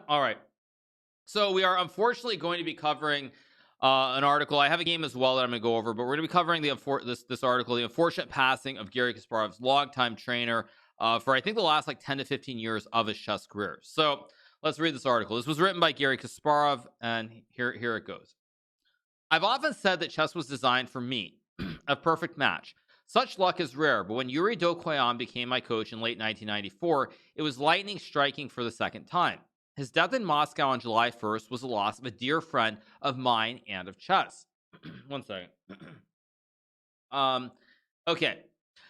All right. So we are unfortunately going to be covering an article. I have a game as well that I'm going to go over, but we're going to be covering this article, the unfortunate passing of Garry Kasparov's longtime trainer for I think the last like 10 to 15 years of his chess career. So let's read this article. This was written by Garry Kasparov, and here it goes. I've often said that chess was designed for me, a perfect match. Such luck is rare, but when Yuri Dokhoian became my coach in late 1994, it was lightning striking for the second time. His death in Moscow on July 1st was the loss of a dear friend of mine and of chess. One second. Okay.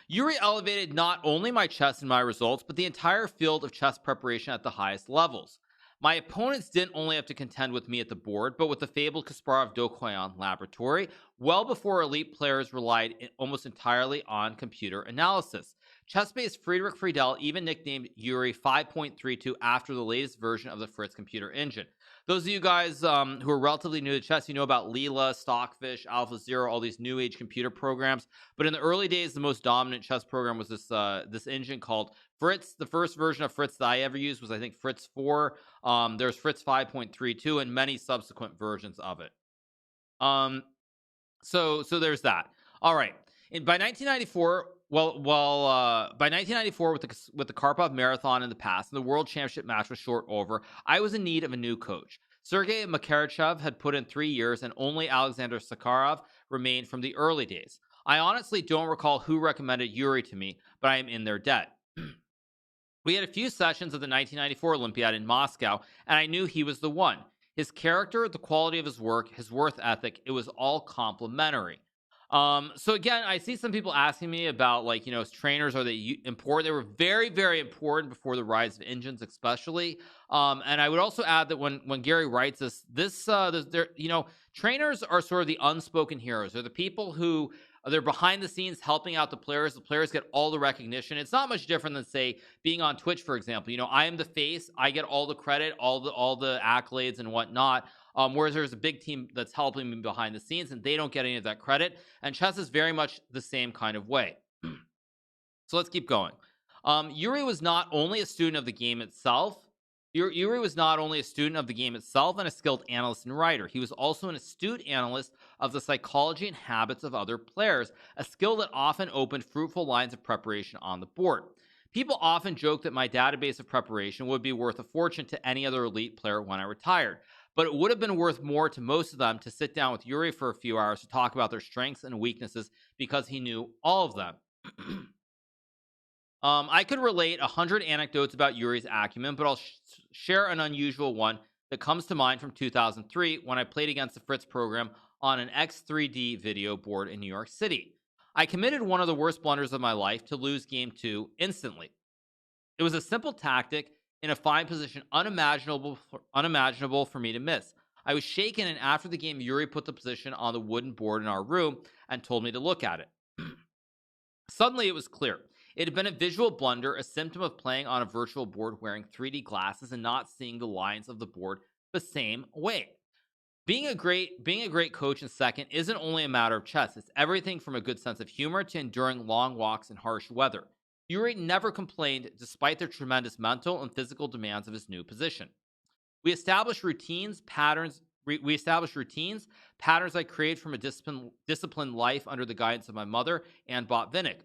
Yuri elevated not only my chess and my results, but the entire field of chess preparation at the highest levels. My opponents didn't only have to contend with me at the board, but with the fabled Kasparov-Dokhoian laboratory, well before elite players relied almost entirely on computer analysis. Chess-based Friedrich Friedel even nicknamed Yuri 5.32 after the latest version of the Fritz computer engine. Those of you guys who are relatively new to chess, you know about Leela, Stockfish, AlphaZero, all these new age computer programs. But in the early days, the most dominant chess program was this engine called Fritz. The first version of Fritz that I ever used was, I think, Fritz 4. There's Fritz 5.32 and many subsequent versions of it. So there's that. All right. By 1994, by 1994, with the Karpov Marathon in the past and the World Championship match was short over, I was in need of a new coach. Sergei Makarchev had put in 3 years, and only Alexander Sakharov remained from the early days. I honestly don't recall who recommended Yuri to me, but I am in their debt. We had a few sessions of the 1994 Olympiad in Moscow, and I knew he was the one. His character, the quality of his work, his work ethic, it was all complimentary. So again, I see some people asking me about, like, as trainers, are they important? They were very, very important before the rise of engines, especially. And I would also add that when Garry writes trainers are sort of the unspoken heroes. They're the people who they're behind the scenes helping out the players. The players get all the recognition. It's not much different than, say, being on Twitch, for example. I am the face. I get all the credit, all the accolades and whatnot. Whereas there's a big team that's helping me behind the scenes, and they don't get any of that credit. And chess is very much the same kind of way. So let's keep going. Yuri was not only a student of the game itself. Yuri was not only a student of the game itself and a skilled analyst and writer. He was also an astute analyst of the psychology and habits of other players, a skill that often opened fruitful lines of preparation on the board. People often joke that my database of preparation would be worth a fortune to any other elite player when I retired. But it would have been worth more to most of them to sit down with Yuri for a few hours to talk about their strengths and weaknesses, because he knew all of them. I could relate 100 anecdotes about Yuri's acumen, but I'll share an unusual one that comes to mind from 2003 when I played against the Fritz program on an X3D video board in New York City. I committed one of the worst blunders of my life to lose game 2 instantly. It was a simple tactic in a fine position unimaginable for me to miss. I was shaken, and after the game, Yuri put the position on the wooden board in our room and told me to look at it. Suddenly, it was clear. It had been a visual blunder, a symptom of playing on a virtual board wearing 3D glasses and not seeing the lines of the board the same way. Being a great coach in second isn't only a matter of chess. It's everything from a good sense of humor to enduring long walks in harsh weather. Yuri never complained despite the tremendous mental and physical demands of his new position. We established patterns I created from a disciplined life under the guidance of my mother, Anne Botvinnik.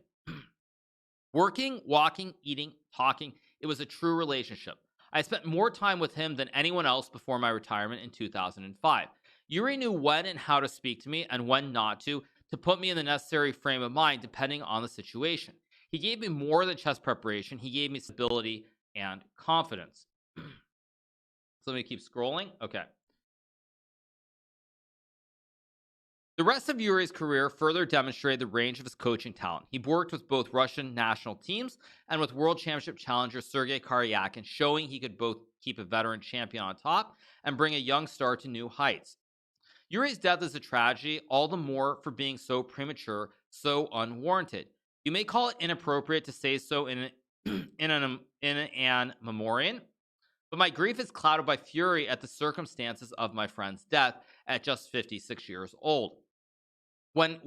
Working, walking, eating, talking, it was a true relationship. I spent more time with him than anyone else before my retirement in 2005. Yuri knew when and how to speak to me and when not to put me in the necessary frame of mind depending on the situation. He gave me more than chess preparation. He gave me stability and confidence. So let me keep scrolling. Okay. The rest of Yuri's career further demonstrated the range of his coaching talent. He worked with both Russian national teams and with World Championship challenger Sergei Karyakin, showing he could both keep a veteran champion on top and bring a young star to new heights. Yuri's death is a tragedy, all the more for being so premature, so unwarranted. You may call it inappropriate to say so in an memoriam, but my grief is clouded by fury at the circumstances of my friend's death at just 56 years old. When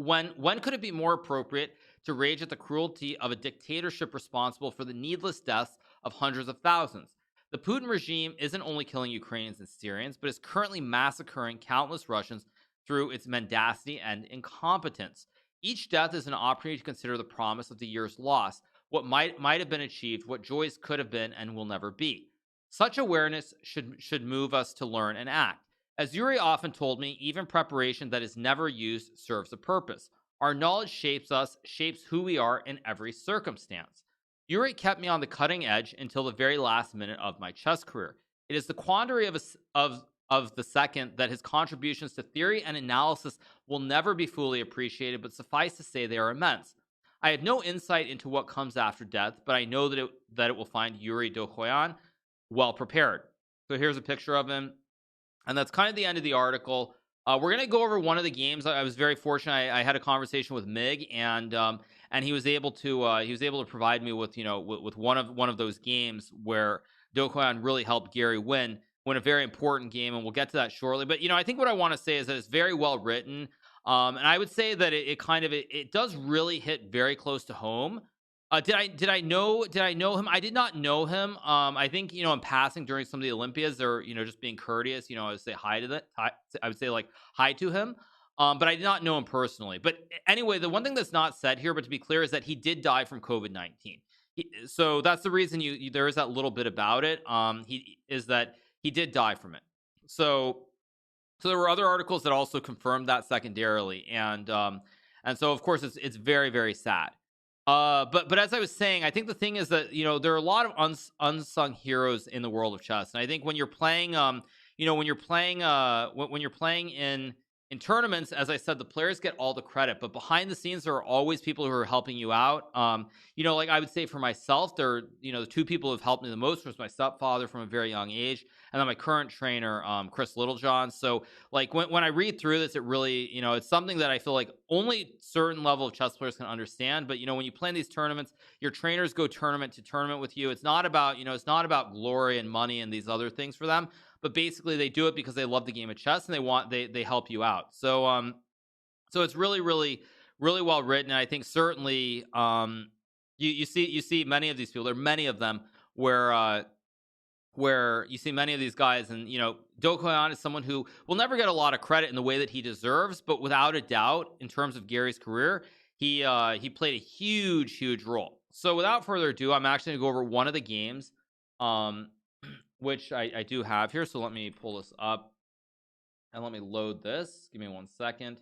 could it be more appropriate to rage at the cruelty of a dictatorship responsible for the needless deaths of hundreds of thousands? The Putin regime isn't only killing Ukrainians and Syrians, but is currently massacring countless Russians through its mendacity and incompetence. Each death is an opportunity to consider the promise of the years lost, what might have been achieved, what joys could have been and will never be. Such awareness should move us to learn and act. As Yuri often told me, even preparation that is never used serves a purpose. Our knowledge shapes us, shapes who we are in every circumstance. Yuri kept me on the cutting edge until the very last minute of my chess career. It is the quandary of the second that his contributions to theory and analysis will never be fully appreciated, but suffice to say they are immense. I have no insight into what comes after death, but I know that it will find Yuri Dokhoian well prepared. So here's a picture of him, and that's kind of the end of the article. We're gonna go over one of the games. I was very fortunate. I had a conversation with Mig, and he was able to provide me with with one of those games where Dokhoian really helped Garry win a very important game, and we'll get to that shortly. But I think what I want to say is that it's very well written, and I would say that it does really hit very close to home. Did I know him? I did not know him. I think in passing during some of the Olympiads, or just being courteous, I would say hi to that. I would say like hi to him. But I did not know him personally. But anyway, the one thing that's not said here, but to be clear, is that he did die from COVID-19. So that's the reason there is that little bit about it. He did die from it. So there were other articles that also confirmed that secondarily, and so of course it's very, very sad. But as I was saying, I think the thing is that there are a lot of unsung heroes in the world of chess, and I think when you're playing when you're playing in tournaments, as I said, the players get all the credit, but behind the scenes there are always people who are helping you out. Like I would say for myself, there are the two people who have helped me the most was my stepfather from a very young age, and then my current trainer, Chris Littlejohn. So like when I read through this, it really it's something that I feel like only certain level of chess players can understand. But when you play in these tournaments, your trainers go tournament to tournament with you. It's not about glory and money and these other things for them, but basically they do it because they love the game of chess and they help you out. So it's really, really, really well written. And I think certainly you see many of these people. There are many of them where you see many of these guys, and Dokhoian is someone who will never get a lot of credit in the way that he deserves, but without a doubt, in terms of Garry's career, he played a huge role. So without further ado, I'm actually going to go over one of the games, which I do have here. So let me pull this up and let me load this. Give me 1 second.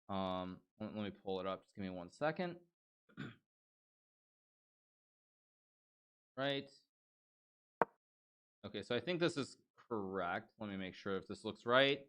Let me pull it up. Just give me 1 second. Right. Okay, so I think this is correct. Let me make sure if this looks right.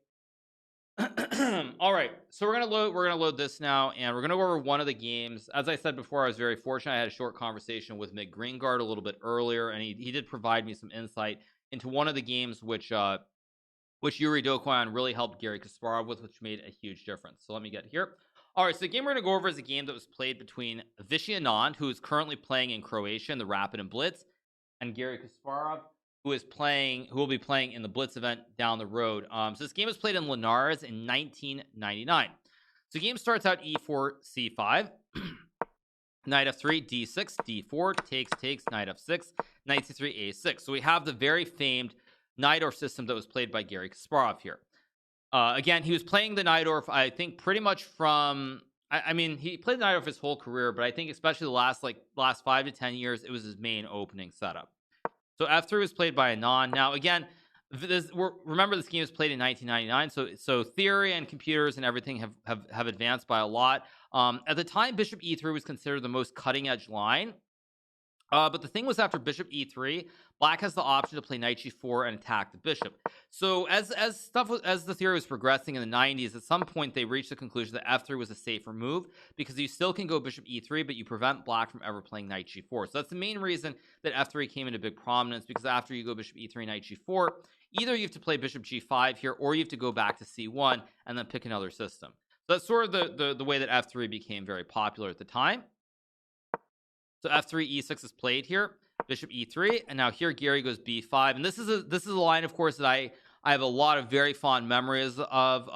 All right, so we're gonna load this now, and we're gonna go over one of the games. As I said before, I was very fortunate. I had a short conversation with Mick Greengard a little bit earlier, and he did provide me some insight into one of the games which Yuri Dokhoian really helped Garry Kasparov with, which made a huge difference. So let me get here. All right, so the game we're going to go over is a game that was played between Vishy Anand, who is currently playing in Croatia in the Rapid and Blitz, and Garry Kasparov, who will be playing in the Blitz event down the road. So this game was played in Linares in 1999. So the game starts out e4, c5, knight f3, d6, d4, takes, knight f6, knight c3, a6. So we have the very famed Najdorf system that was played by Garry Kasparov here. Again, he was playing the Najdorf, I think, pretty much from... I mean, he played the Najdorf his whole career, but I think especially the last 5 to 10 years, it was his main opening setup. So f3 was played by Anand. Now, again, remember this game was played in 1999, so theory and computers and everything have advanced by a lot. At the time, bishop e3 was considered the most cutting-edge line. But the thing was, after bishop e3, black has the option to play knight g4 and attack the bishop. So as the theory was progressing in the 90s, at some point they reached the conclusion that f3 was a safer move, because you still can go bishop e3, but you prevent black from ever playing knight g4. So that's the main reason that f3 came into big prominence, because after you go bishop e3, knight g4, either you have to play bishop g5 here, or you have to go back to c1 and then pick another system. So that's sort of the way that f3 became very popular at the time. So f3, e6 is played here, bishop e3, and now here Garry goes b5, and this is a line, of course, that I have a lot of very fond memories of.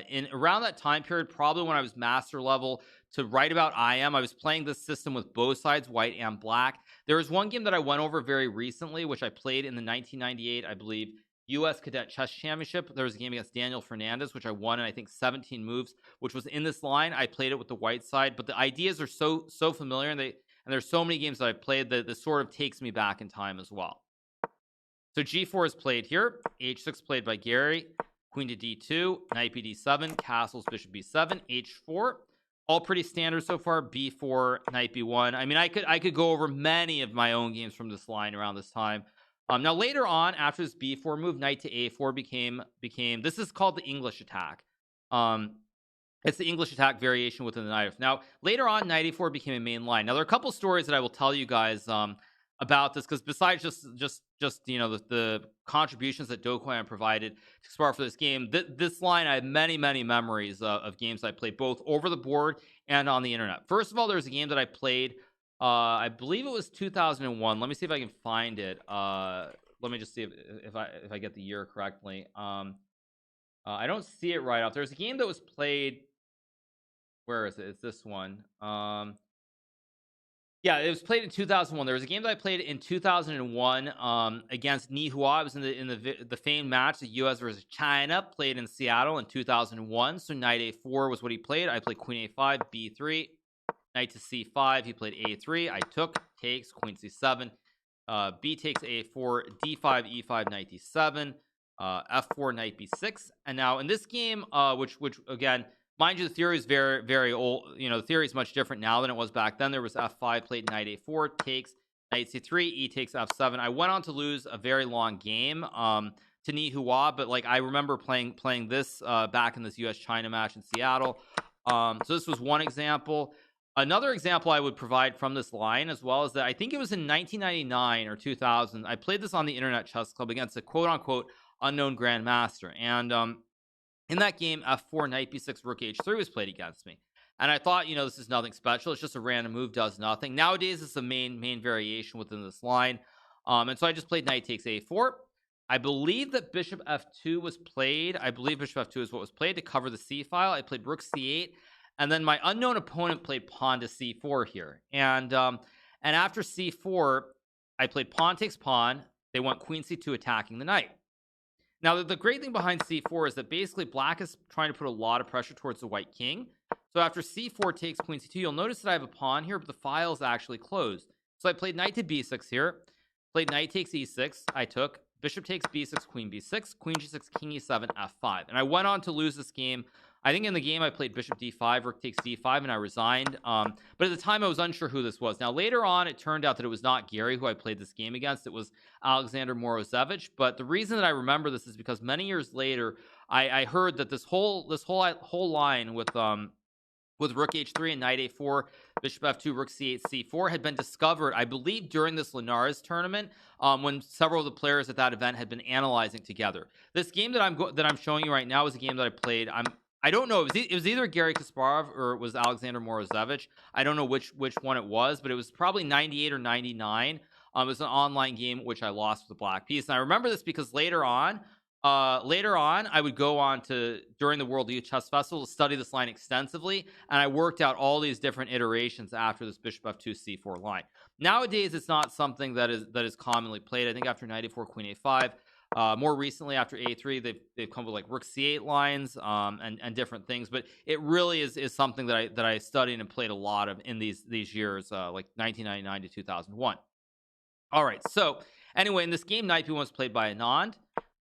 In around that time period, probably when I was master level to right about I was playing this system with both sides, white and black. There was one game that I went over very recently, which I played in the 1998, I believe, US Cadet Chess Championship. There was a game against Daniel Fernandez, which I won in, I think, 17 moves, which was in this line. I played it with the white side, but the ideas are so familiar, and there's so many games that I played that this sort of takes me back in time as well. So G4 is played here. H6 played by Garry. Queen to D2, Knight BD7, castles, Bishop B7, H4. All pretty standard so far. B4, Knight B1. I mean, I could go over many of my own games from this line around this time. Now later on, after this B4 move, Knight to A4 became. This is called the English attack. It's the English attack variation within the knight. Now later on, Knight A4 became a main line. Now there are a couple stories that I will tell you guys about this, because besides just you know the contributions that Dokhoian provided to Kasparov for this game, this line, I have many memories of games I played both over the board and on the internet. First of all, there's a game that I played, I believe it was 2001. Let me see if I can find it. Let me just see if I get the year correctly. I don't see it right off. There's a game that was played. Where is it? It's this one. Yeah, it was played in 2001. There was a game that I played in 2001 against Nihua. It was in the famed match, the U.S. versus China, played in Seattle in 2001. So Knight A4 was what he played. I played Queen A5, B3, Knight to C5. He played A3. I took, takes, Queen C7, B takes A4, D5, E5, Knight D7, F4, Knight B6. And now in this game, which again, mind you, the theory is very old. You know, the theory is much different now than it was back then. There was F5 played, Knight A4, takes, Knight C3, E takes F7. I went on to lose a very long game to Nihua, but like I remember playing this back in this US-China match in Seattle. So this was one example. Another example I would provide from this line as well is that I think it was in 1999 or 2000. I played this on the Internet Chess Club against a quote-unquote unknown grandmaster. And in that game, F4, Knight B6, Rook H3 was played against me. And I thought, you know, this is nothing special. It's just a random move, does nothing. Nowadays, it's the main variation within this line. And so I just played Knight takes A4. I believe that Bishop F2 was played. I believe Bishop F2 is what was played to cover the C file. I played Rook C8. And then my unknown opponent played pawn to C4 here. And after C4, I played pawn takes pawn. They went Queen C2 attacking the knight. Now, the great thing behind C4 is that basically black is trying to put a lot of pressure towards the white king. So after C4 takes Queen C2, you'll notice that I have a pawn here, but the file is actually closed. So I played Knight to B6 here. Played Knight takes E6. I took. Bishop takes B6, Queen B6, Queen G6, King E7, F5. And I went on to lose this game. I think in the game I played Bishop D5, Rook takes D5, and I resigned. But at the time I was unsure who this was. Now later on, it turned out that it was not Garry who I played this game against. It was Alexander Morozevich. But the reason that I remember this is because many years later, I heard that this whole line with Rook H3 and Knight A4, Bishop F2, Rook C8, C4 had been discovered, I believe, during this Linares tournament, when several of the players at that event had been analyzing together. This game that I'm showing you right now is a game that I played. I don't know. It was either Garry Kasparov or it was Alexander Morozevich. I don't know which one it was, but it was probably 98 or 99. It was an online game which I lost with a black piece. And I remember this because later on, I would go on to, during the World Youth Chess Festival, to study this line extensively, and I worked out all these different iterations after this Bishop F2 C4 line. Nowadays, it's not something that is commonly played. I think after Knight A4, Queen A5. More recently, after A3, they've come with like Rook C8 lines and different things. But it really is something that I studied and played a lot of in these years, like 1999 to 2001. All right. So anyway, in this game, Knight B1 was played by Anand.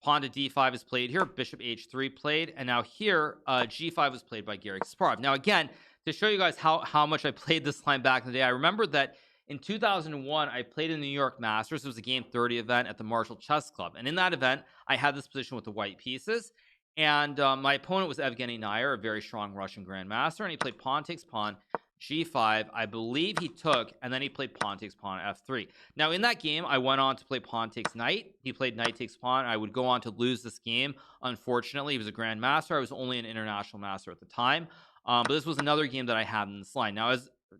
Pawn to D5 is played here. Bishop H3 played, and now here G5 was played by Garry Kasparov. Now again, to show you guys how much I played this line back in the day, I remember that. In 2001, I played in the New York Masters. It was a Game 30 event at the Marshall Chess Club. And in that event, I had this position with the white pieces. And my opponent was Evgeny Nair, a very strong Russian grandmaster. And he played pawn takes pawn, G5. I believe he took, and then he played pawn takes pawn, F3. Now, in that game, I went on to play pawn takes knight. He played knight takes pawn. I would go on to lose this game. Unfortunately, he was a grandmaster. I was only an international master at the time. But this was another game that I had in this line.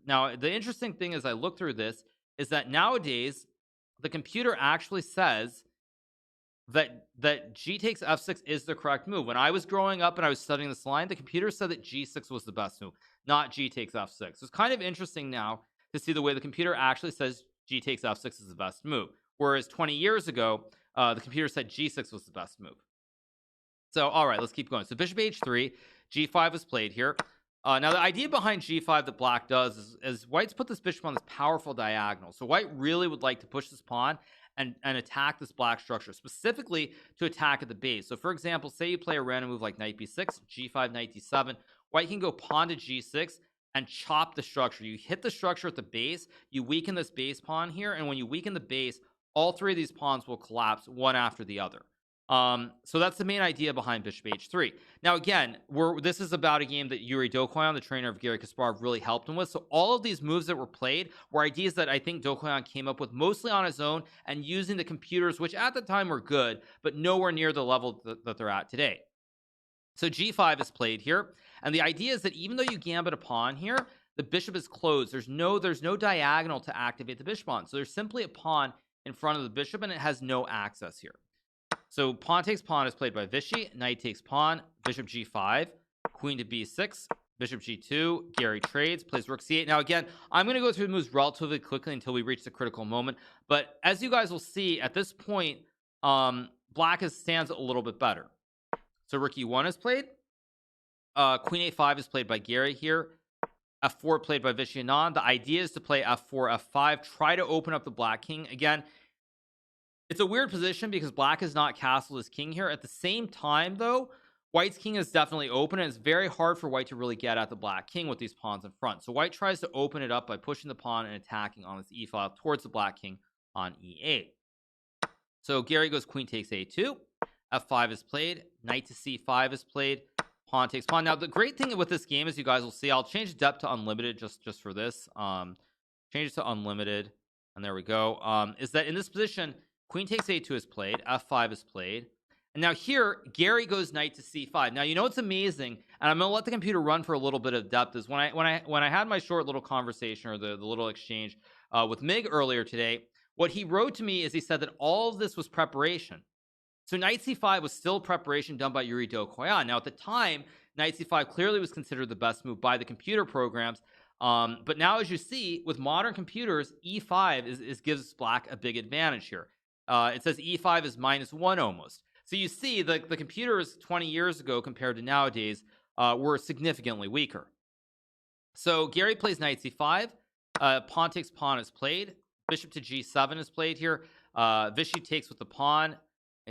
Now, the interesting thing as I look through this is that nowadays the computer actually says that G takes F6 is the correct move. When I was growing up and I was studying this line, the computer said that G6 was the best move, not G takes F6. So it's kind of interesting now to see the way the computer actually says G takes f6 is the best move. Whereas 20 years ago, the computer said g6 was the best move. So, all right, let's keep going. So bishop h3, g5 is played here. Now, the idea behind g5 that black does is white's put this bishop on this powerful diagonal. So white really would like to push this pawn and attack this black structure, specifically to attack at the base. So, for example, say you play a random move like knight b6, g5, knight d7. White can go pawn to g6 and chop the structure. You hit the structure at the base, you weaken this base pawn here, and when you weaken the base, all three of these pawns will collapse one after the other. So that's the main idea behind bishop h3. Now, again, this is about a game that Yuri Dokhoian, the trainer of Garry Kasparov, really helped him with. So all of these moves that were played were ideas that I think Dokhoian came up with mostly on his own and using the computers, which at the time were good, but nowhere near the level that they're at today. So g5 is played here, and the idea is that even though you gambit a pawn here, the bishop is closed. There's no diagonal to activate the bishop on. So there's simply a pawn in front of the bishop, and it has no access here. So pawn takes pawn is played by Vichy. Knight takes pawn. Bishop g5. Queen to b6. Bishop g2. Garry trades. Plays rook c8. Now, again, I'm going to go through the moves relatively quickly until we reach the critical moment. But as you guys will see, at this point, black stands a little bit better. So rook e1 is played. Queen a5 is played by Garry here. f4 played by Vichy Anand. The idea is to play f4, f5. Try to open up the black king. Again, it's a weird position because black is not castled as king here. At the same time, though, white's king is definitely open, and it's very hard for white to really get at the black king with these pawns in front. So white tries to open it up by pushing the pawn and attacking on this e file towards the black king on e8. So Garry goes queen takes a2. f5 is played. Knight to c5 is played. Pawn takes pawn. Now, the great thing with this game, as you guys will see, I'll change depth to unlimited just for this. Change it to unlimited, and there we go. Is that in this position, queen takes a2 is played, f5 is played, and now here Garry goes knight to c5. Now, you know what's amazing, and I'm gonna let the computer run for a little bit of depth, is when I had my short little conversation, or the little exchange with Mig earlier today, what he wrote to me is he said that all of this was preparation. So knight c5 was still preparation done by Yuri Dokhoian. Now, at the time, knight c5 clearly was considered the best move by the computer programs. But now, as you see, with modern computers, e5 gives black a big advantage here. It says e5 is -1 almost. So you see the computers 20 years ago compared to nowadays were significantly weaker. So Garry plays knight c5. Pawn takes pawn is played. Bishop to g7 is played here. Vichy takes with the pawn.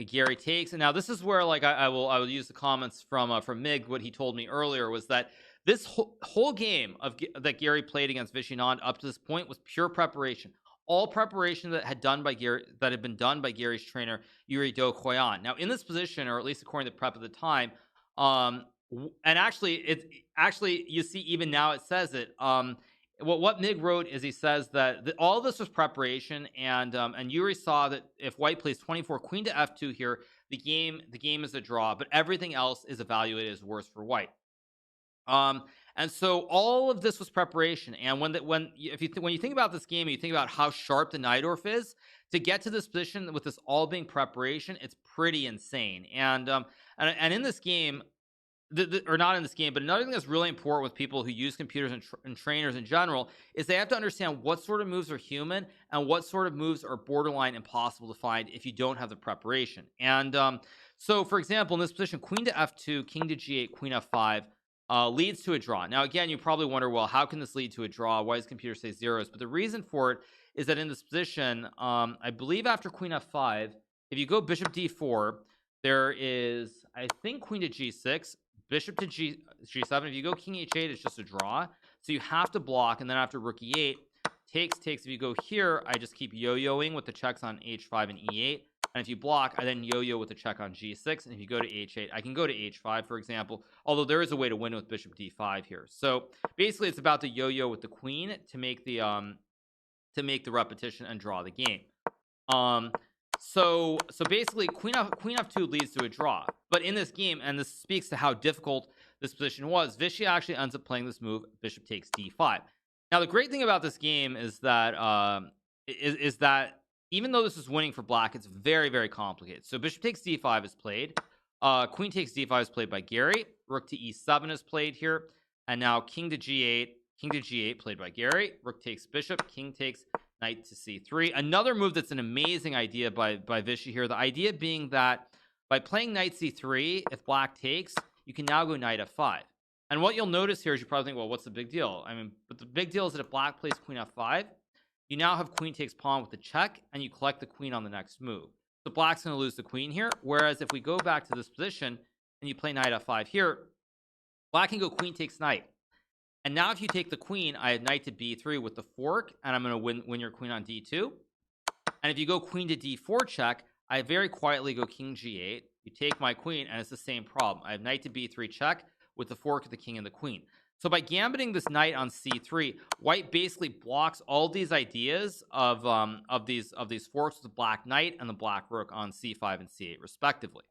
Garry takes, and now this is where, like, I will use the comments from Mig. What he told me earlier was that this whole game that Garry played against Vichy Anand up to this point was pure preparation. All preparation that had been done by Garry's trainer Yuri Dokhoian. Now, in this position, or at least according to prep at the time, and actually you see even now it says it. What Mig wrote is he says that all of this was preparation, and Yuri saw that if white plays 24 queen to f2 here, the game is a draw, but everything else is evaluated as worse for white. And so all of this was preparation. And when you think about this game, you think about how sharp the Najdorf is to get to this position with this all being preparation. It's pretty insane. And in this game, or not in this game, but another thing that's really important with people who use computers and trainers in general is they have to understand what sort of moves are human and what sort of moves are borderline impossible to find if you don't have the preparation. And so, for example, in this position, queen to f2, king to g8, queen f5 leads to a draw. Now, again, you probably wonder, well, how can this lead to a draw? Why does computer say zeros? But the reason for it is that in this position, I believe after queen f5, if you go bishop d4, there is, I think, queen to g6, bishop to g7. If you go king h8, it's just a draw. So you have to block, and then after rook e8, takes. If you go here, I just keep yo-yoing with the checks on h5 and e8. And if you block, I then yo-yo with a check on g6. And if you go to h8, I can go to h5, for example. Although there is a way to win with bishop d5 here. So basically, it's about the yo-yo with the queen to make the repetition and draw the game. So basically, queen f2 leads to a draw. But in this game, and this speaks to how difficult this position was, Vichy actually ends up playing this move, bishop takes d5. Now, the great thing about this game is that even though this is winning for black, it's very, very complicated. So bishop takes d5 is played. Queen takes d5 is played by Garry. Rook to e7 is played here. And now king to g8 played by Garry. Rook takes bishop, king takes, knight to c3. Another move that's an amazing idea by Vishy here. The idea being that by playing knight c3, if black takes, you can now go knight f5. And what you'll notice here is you probably think, well, what's the big deal? I mean, but the big deal is that if black plays queen f5, you now have queen takes pawn with the check, and you collect the queen on the next move. So black's going to lose the queen here. Whereas if we go back to this position and you play knight f5 here, black can go queen takes knight. And now if you take the queen, I have knight to b3 with the fork, and I'm going to win your queen on d2. And if you go queen to d4 check, I very quietly go king g8. You take my queen, and it's the same problem. I have knight to b3 check with the fork of the king and the queen. So by gambiting this knight on c3, white basically blocks all these ideas of these forks with the black knight and the black rook on c5 and c8 respectively.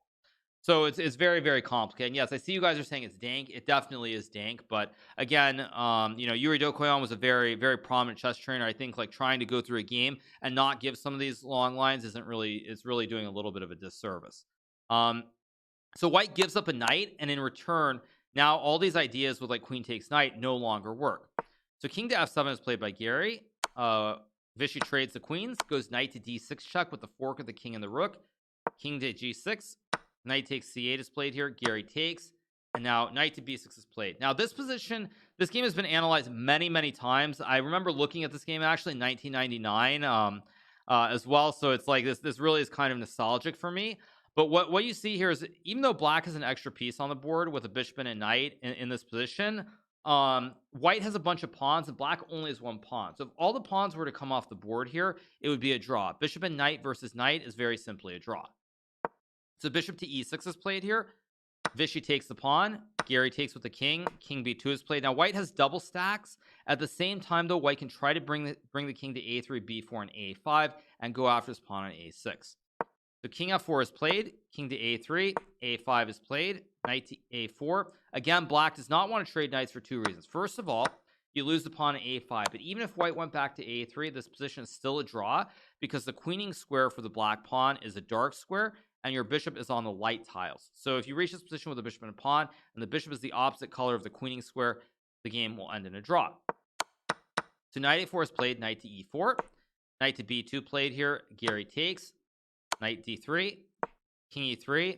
So it's very, very complicated. And yes, I see you guys are saying it's dank. It definitely is dank. But again, Yuri Dokhoian was a very, very prominent chess trainer. I think like trying to go through a game and not give some of these long lines is really doing a little bit of a disservice. So white gives up a knight, and in return, now all these ideas with like queen takes knight no longer work. So king to f7 is played by Garry. Vishy trades the queens, goes knight to d6 check with the fork of the king and the rook. King to g6. Knight takes c8 is played here. Garry takes, and now knight to b6 is played. Now this position, this game has been analyzed many times. I remember looking at this game actually in 1999 as well. So it's like this really is kind of nostalgic for me. But what you see here is, even though black has an extra piece on the board with a bishop and a knight in this position, white has a bunch of pawns and black only has one pawn. So if all the pawns were to come off the board here, it would be a draw. Bishop and knight versus knight is very simply a draw. So bishop to e6 is played here. Vishy takes the pawn. Garry takes with the king. King b2 is played. Now white has double stacks. At the same time, though, white can try to bring the king to a3, b4, and a5 and go after his pawn on a6. So king f4 is played. King to a3. a5 is played. Knight to a4. Again, black does not want to trade knights for two reasons. First of all, you lose the pawn at a5. But even if white went back to a3, this position is still a draw because the queening square for the black pawn is a dark square, and your bishop is on the light tiles. So if you reach this position with a bishop and a pawn, and the bishop is the opposite color of the queening square, the game will end in a draw. So knight a4 is played, knight to e4. Knight to b2 played here. Garry takes. Knight d3. King e3.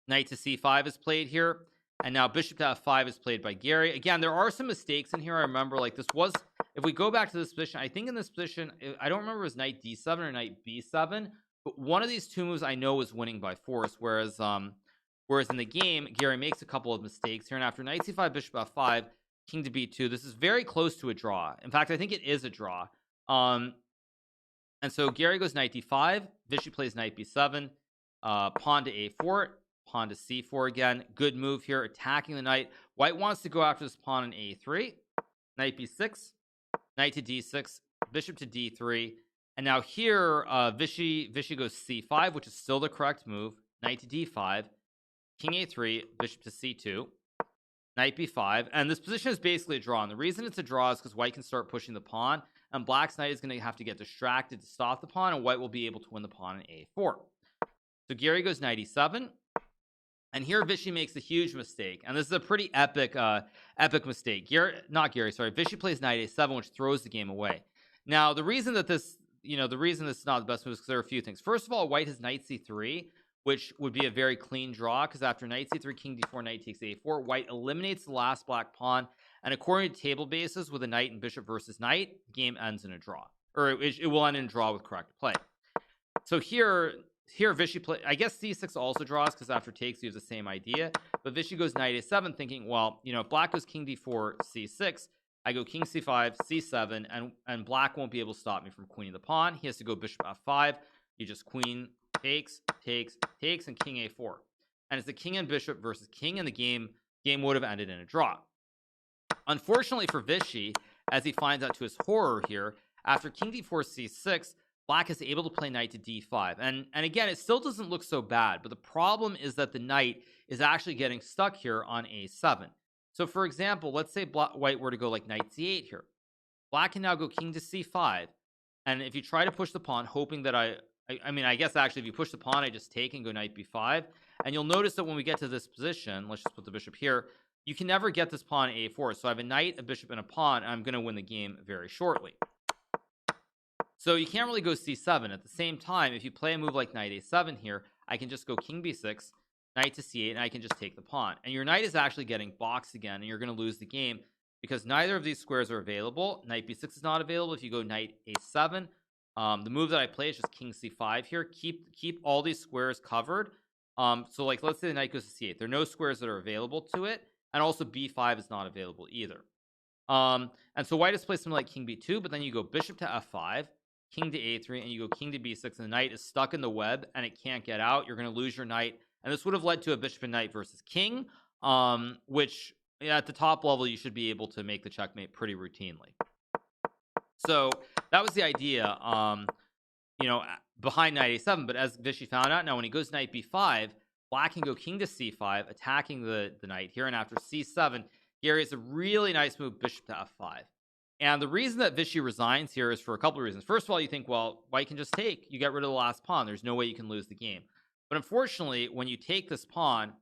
Knight to c5 is played here. And now bishop to f5 is played by Garry. Again, there are some mistakes in here. I remember, like, this was, if we go back to this position, I think in this position, I don't remember if it was knight d7 or knight b7, but one of these two moves I know was winning by force, whereas in the game, Garry makes a couple of mistakes here. And after knight c5, bishop f5, king to b2, this is very close to a draw. In fact, I think it is a draw. And so Garry goes knight d5. Vishy plays knight b7. Pawn to a4. Pawn to c4 again. Good move here, attacking the knight. White wants to go after this pawn on a3. Knight b6. Knight to d6. Bishop to d3. And now here, Vishy goes c5, which is still the correct move. Knight to d5. King a3. Bishop to c2. Knight b5. And this position is basically a draw. And the reason it's a draw is because white can start pushing the pawn, and black's knight is going to have to get distracted to stop the pawn, and white will be able to win the pawn in a4. So Garry goes knight e7. And here Vishy makes a huge mistake. And this is a pretty epic mistake. Vishy plays knight a7, which throws the game away. Now, the reason that this is not the best move is because there are a few things. First of all, white has knight c3, which would be a very clean draw, because after knight c3, king d4, knight takes a4, white eliminates the last black pawn. And according to table bases, with a knight and bishop versus knight, game ends in a draw. Or it will end in a draw with correct play. So here Vishy play, I guess c6 also draws, because after takes you have the same idea. But Vishy goes knight a7, thinking, well, if black goes king d4, c6, I go king c5, c7, and black won't be able to stop me from queening the pawn. He has to go bishop f5. You just queen takes, and king a4. And it's the king and bishop versus king, and the game would have ended in a draw. Unfortunately for Vishy, as he finds out to his horror here, after king d4, c6, black is able to play knight to d5. And again, it still doesn't look so bad, but the problem is that the knight is actually getting stuck here on a7. So for example, let's say white were to go like knight c8 here. Black can now go king to c5. And if you try to push the pawn, hoping that I guess actually if you push the pawn, I just take and go knight b5. And you'll notice that when we get to this position, let's just put the bishop here, you can never get this pawn a4. So I have a knight, a bishop, and a pawn, and I'm going to win the game very shortly. So you can't really go c7. At the same time, if you play a move like knight a7 here, I can just go king b6, knight to c8, and I can just take the pawn. And your knight is actually getting boxed again, and you're going to lose the game because neither of these squares are available. Knight b6 is not available if you go knight a7. The move that I play is just king c5 here. Keep all these squares covered. So like let's say the knight goes to c8. There are no squares that are available to it, and also b5 is not available either. And so white has played something like king b2, but then you go bishop to f5, king to a3, and you go king to b6, and the knight is stuck in the web and it can't get out. You're going to lose your knight, and this would have led to a bishop and knight versus king, which at the top level you should be able to make the checkmate pretty routinely. So that was the idea, behind knight a7. But as Vichy found out, now when he goes knight b5, black can go king to c5, attacking the knight here, and after c7, Garry has a really nice move, bishop to f5. And the reason that Vichy resigns here is for a couple of reasons. First of all, you think, well, white can just take. You get rid of the last pawn. There's no way you can lose the game. But unfortunately, when you take this pawn,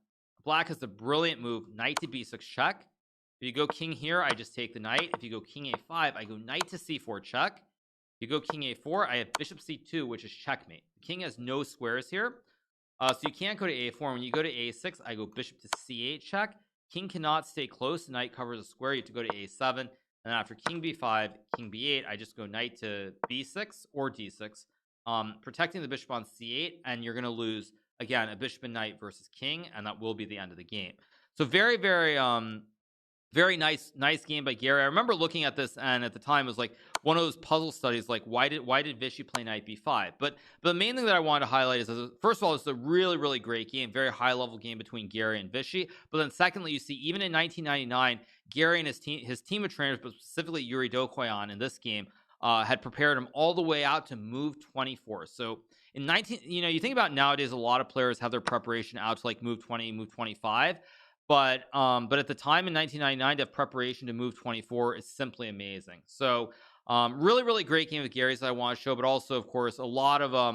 black has the brilliant move, knight to b6 check. If you go king here, I just take the knight. If you go king a5, I go knight to c4 check. If you go king a4, I have bishop c2, which is checkmate. The king has no squares here. So you can't go to a4. When you go to a6, I go bishop to c8 check. King cannot stay close. The knight covers a square. You have to go to a7. And after king b5, king b8, I just go knight to b6 or d6, protecting the bishop on c8. And you're going to lose, again, a bishop and knight versus king. And that will be the end of the game. So very, very nice game by Garry. I remember looking at this, and at the time it was like one of those puzzle studies, like why did Vichy play knight b5? But the main thing that I wanted to highlight is, first of all, it's a really, really great game, very high level game between Garry and Vichy. But then secondly, you see even in 1999, Garry and his team of trainers, but specifically Yuri Dokhoian in this game, had prepared him all the way out to move 24. So in you think about nowadays, a lot of players have their preparation out to like move 20, move 25. But at the time in 1999 to have preparation to move 24 is simply amazing. So really, really great game with Garry's that I want to show, but also of course a lot of all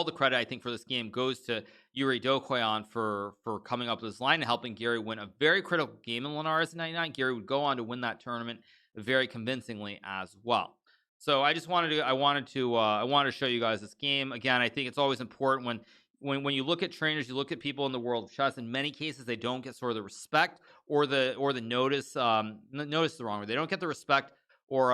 the credit I think for this game goes to Yuri Dokhoian for coming up with this line and helping Garry win a very critical game in Linares in 99. Garry would go on to win that tournament very convincingly as well. So I wanted to show you guys this game again. I think it's always important when you look at trainers, you look at people in the world of chess. In many cases, they don't get sort of the respect or the notice. Notice the wrong word. They don't get the respect or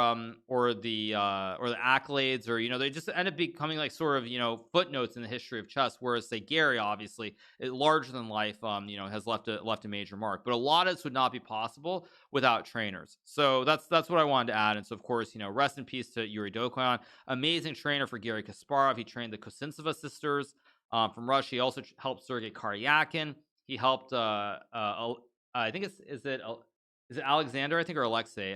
the accolades, or they just end up becoming like sort of footnotes in the history of chess. Whereas say Garry, obviously, larger than life, has left a major mark. But a lot of this would not be possible without trainers. So that's what I wanted to add. And so of course, rest in peace to Yuri Dokhoian, amazing trainer for Garry Kasparov. He trained the Kosintseva sisters. From Russia. He also helped Sergei Karyakin. He helped I think is it Alexander, I think, or Alexei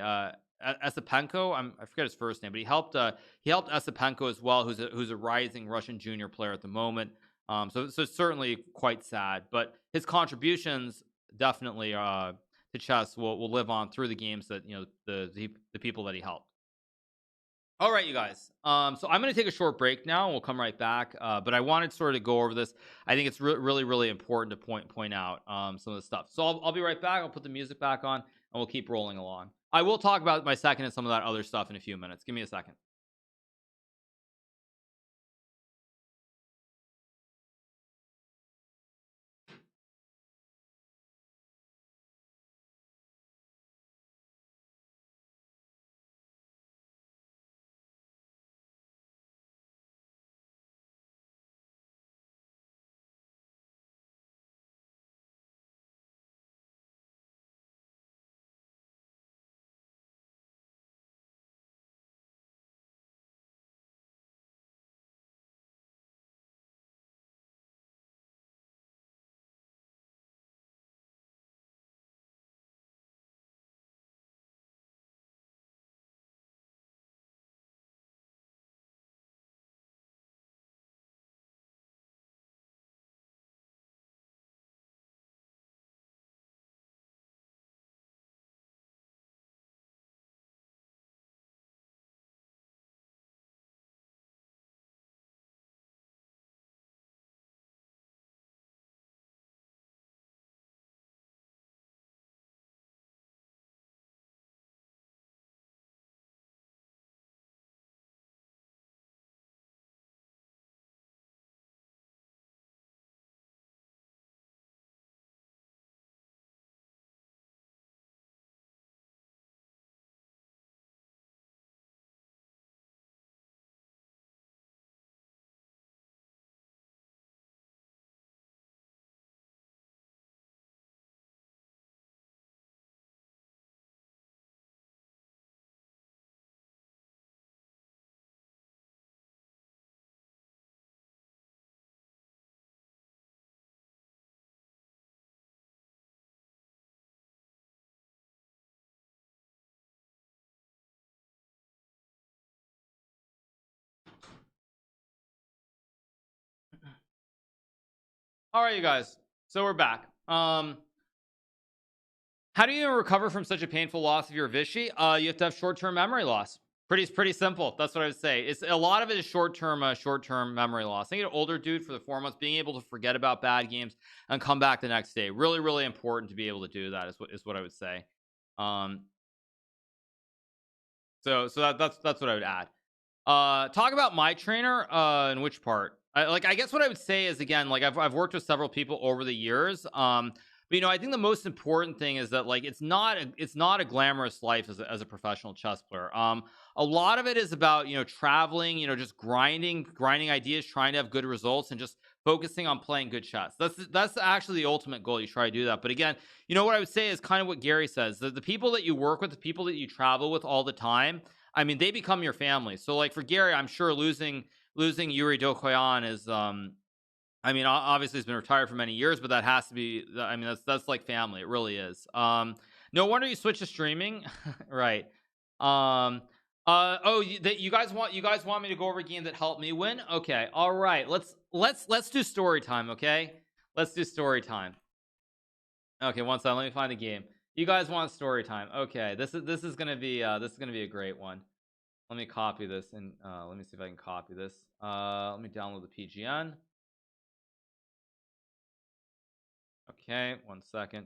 Esipenko. I forget his first name, but he helped Esipenko as well, who's a rising Russian junior player at the moment. So certainly quite sad, but his contributions definitely to chess will live on through the games that the people that he helped. All right, you guys. So I'm going to take a short break now, and we'll come right back. But I wanted sort of to go over this. I think it's really, really important to point out some of the stuff. So I'll be right back. I'll put the music back on, and we'll keep rolling along. I will talk about my second and some of that other stuff in a few minutes. Give me a second. All right, you guys. So we're back. How do you recover from such a painful loss of your Vichy? You have to have short-term memory loss. Pretty simple. That's what I would say. It's a lot of it is short-term memory loss. I think an older dude for the 4 months, being able to forget about bad games and come back the next day. Really important to be able to do that is what I would say. So that's what I would add. Talk about my trainer. In which part? I guess what I would say is, again, like I've worked with several people over the years. But I think the most important thing is that, like, it's not a glamorous life as a professional chess player. A lot of it is about traveling, just grinding ideas, trying to have good results, and just focusing on playing good chess. That's actually the ultimate goal. You try to do that. But again, what I would say is kind of what Gary says. The people that you work with, the people that you travel with all the time, I mean, they become your family. So, like, for Gary, I'm sure losing Yuri Dokhoian is I mean, obviously he's been retired for many years, but that has to be, I mean, that's like family. It really is. No wonder you switched to streaming. Right. You guys want me to go over a game that helped me win? Okay. All right. Let's do story time. Okay. Let's do story time. Okay. One second. Let me find the game. You guys want story time? Okay. This is gonna be a great one. Let me copy this and let me see if I can copy this. Let me download the PGN. Okay, 1 second.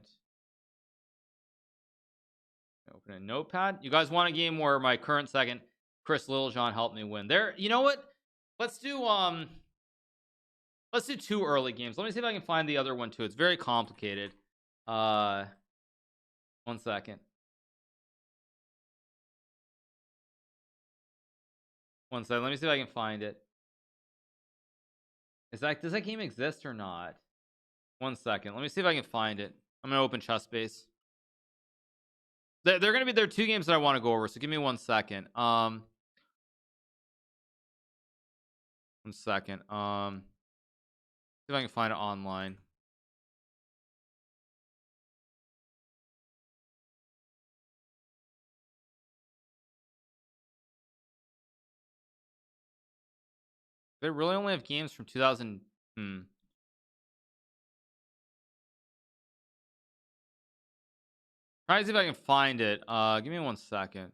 Open a notepad. You guys want a game where my current second, Chris Littlejohn, helped me win? There. You know what? Let's do 2 early games. Let me see if I can find the other one too. It's very complicated. 1 second. 1 second. Let me see if I can find it. Does that game exist or not? 1 second. Let me see if I can find it. I'm gonna open ChessBase. They're gonna be there are 2 games that I want to go over. So give me 1 second. 1 second. See if I can find it online. They really only have games from 2000. Try to see if I can find it. Give me 1 second.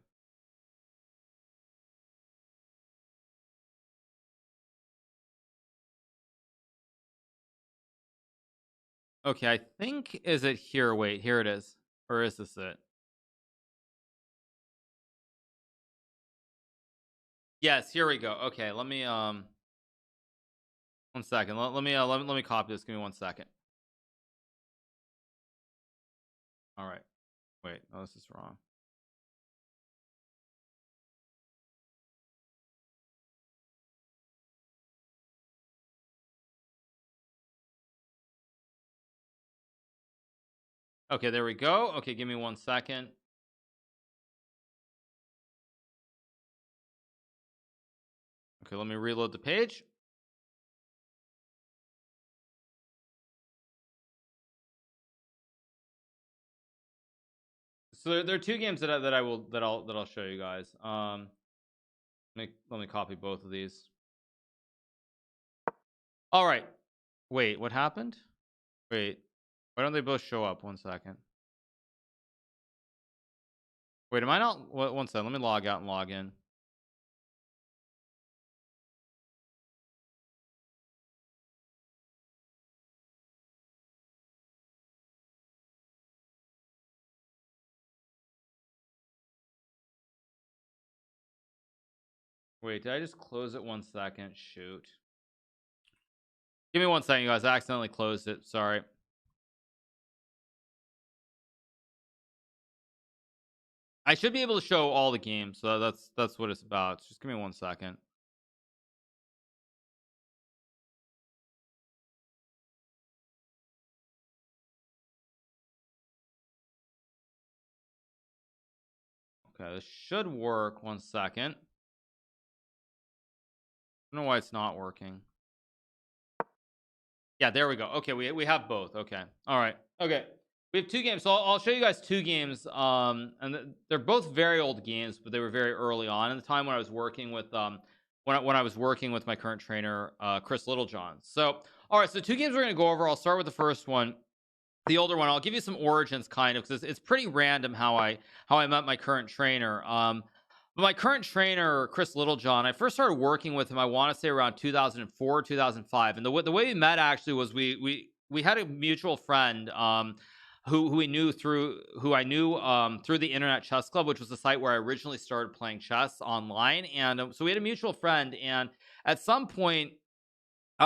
Okay, I think, is it here? Wait, here it is. Or is this it? Yes, here we go. Okay, let me 1 second. Let me copy this. Give me 1 second. All right. Wait, no, this is wrong. Okay, there we go. Okay, give me 1 second. Okay, let me reload the page. So there are 2 games that I'll show you guys. Let me copy both of these. All right. Wait, what happened? Wait, why don't they both show up? 1 second. Wait, am I not? 1 second. Let me log out and log in. Wait, did I just close it? 1 second. Shoot. Give me 1 second, you guys. I accidentally closed it. Sorry. I should be able to show all the games, so that's what it's about. Just give me 1 second. Okay, this should work. 1 second. I don't know why it's not working. Yeah, there we go. Okay, we have both. Okay. All right. Okay. We have 2 games. So I'll show you guys 2 games. And they're both very old games, but they were very early on in the time when I was working with when I was working with my current trainer, Chris Littlejohn. So All right, so 2 games we're going to go over. I'll start with the first one, the older one. I'll give you some origins kind of, because it's pretty random how I met my current trainer. But my current trainer, Chris Littlejohn, I first started working with him, I want to say around 2004, 2005. And the way we met actually was we had a mutual friend who I knew through the Internet Chess Club, which was the site where I originally started playing chess online. And so we had a mutual friend, and at some point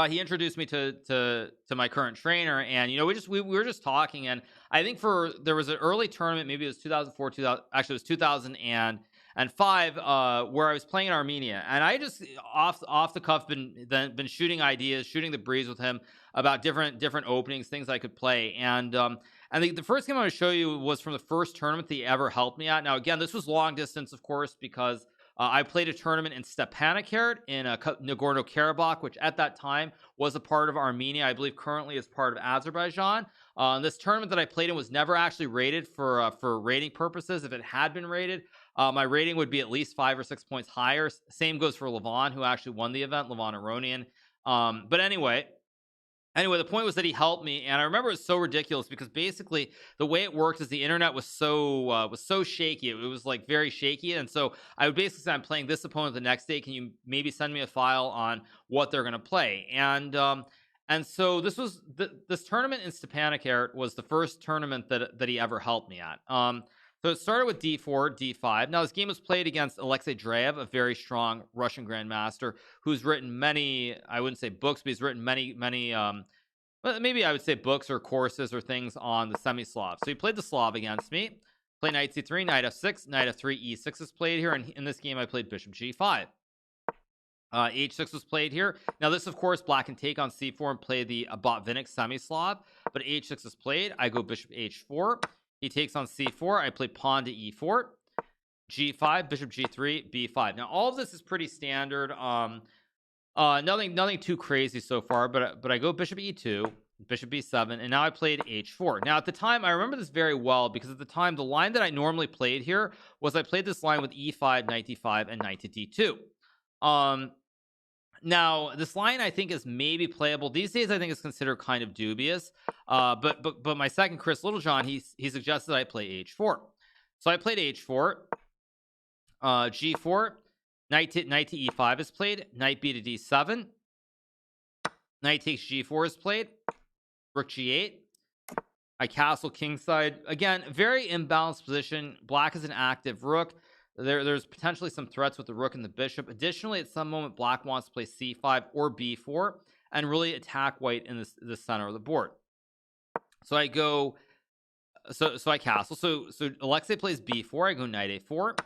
he introduced me to my current trainer, and we were just talking, and I think there was an early tournament, maybe it was 2004, 2000, actually it was 2005, where I was playing in Armenia, and I just off the cuff been shooting ideas, shooting the breeze with him about different openings, things I could play. And the first game I'm going to show you was from the first tournament that he ever helped me at. Now again, this was long distance, of course, because I played a tournament in Stepanakert in Nagorno-Karabakh, which at that time was a part of Armenia. I believe currently is part of Azerbaijan. This tournament that I played in was never actually rated for rating purposes. If it had been rated, my rating would be at least 5 or 6 points higher. Same goes for Levon, who actually won the event, Levon Aronian. But anyway, the point was that he helped me, and I remember it was so ridiculous because basically the way it worked is the internet was so shaky. It was like very shaky, and so I would basically say, I'm playing this opponent the next day. Can you maybe send me a file on what they're going to play? And so this tournament in Stepanakert was the first tournament that he ever helped me at. So it started with d4, d5. Now this game was played against Alexei Dreyev, a very strong Russian grandmaster who's written many, I wouldn't say books, but he's written many maybe I would say books or courses or things on the semi-Slav. So he played the Slav against me. Play knight c3, knight f6, knight f3, e6 is played here, and in this game I played bishop g5. H6 was played here. Now this, of course, black can take on c4 and play the Botvinnik semi-Slav, but h6 is played. I go bishop h4. He takes on c4. I play pawn to e4, g5, bishop g3, b5. Now all of this is pretty standard. Nothing too crazy so far. But I go bishop e2, bishop b7, and now I played h4. Now at the time, I remember this very well because at the time the line that I normally played here was I played this line with e5, knight d5, and knight to d2. Now this line I think is maybe playable these days. I think it's considered kind of dubious, but my second, Chris Littlejohn, he suggested I play h4. So I played h4, g4, knight to e5 is played, knight b to d7, knight takes g4 is played, rook g8. I castle kingside. Again, very imbalanced position. Black is an active rook. There's potentially some threats with the rook and the bishop. Additionally, at some moment, black wants to play c5 or b4 and really attack white in the center of the board. So I go, so I castle. So Alexei plays b4. I go knight a4,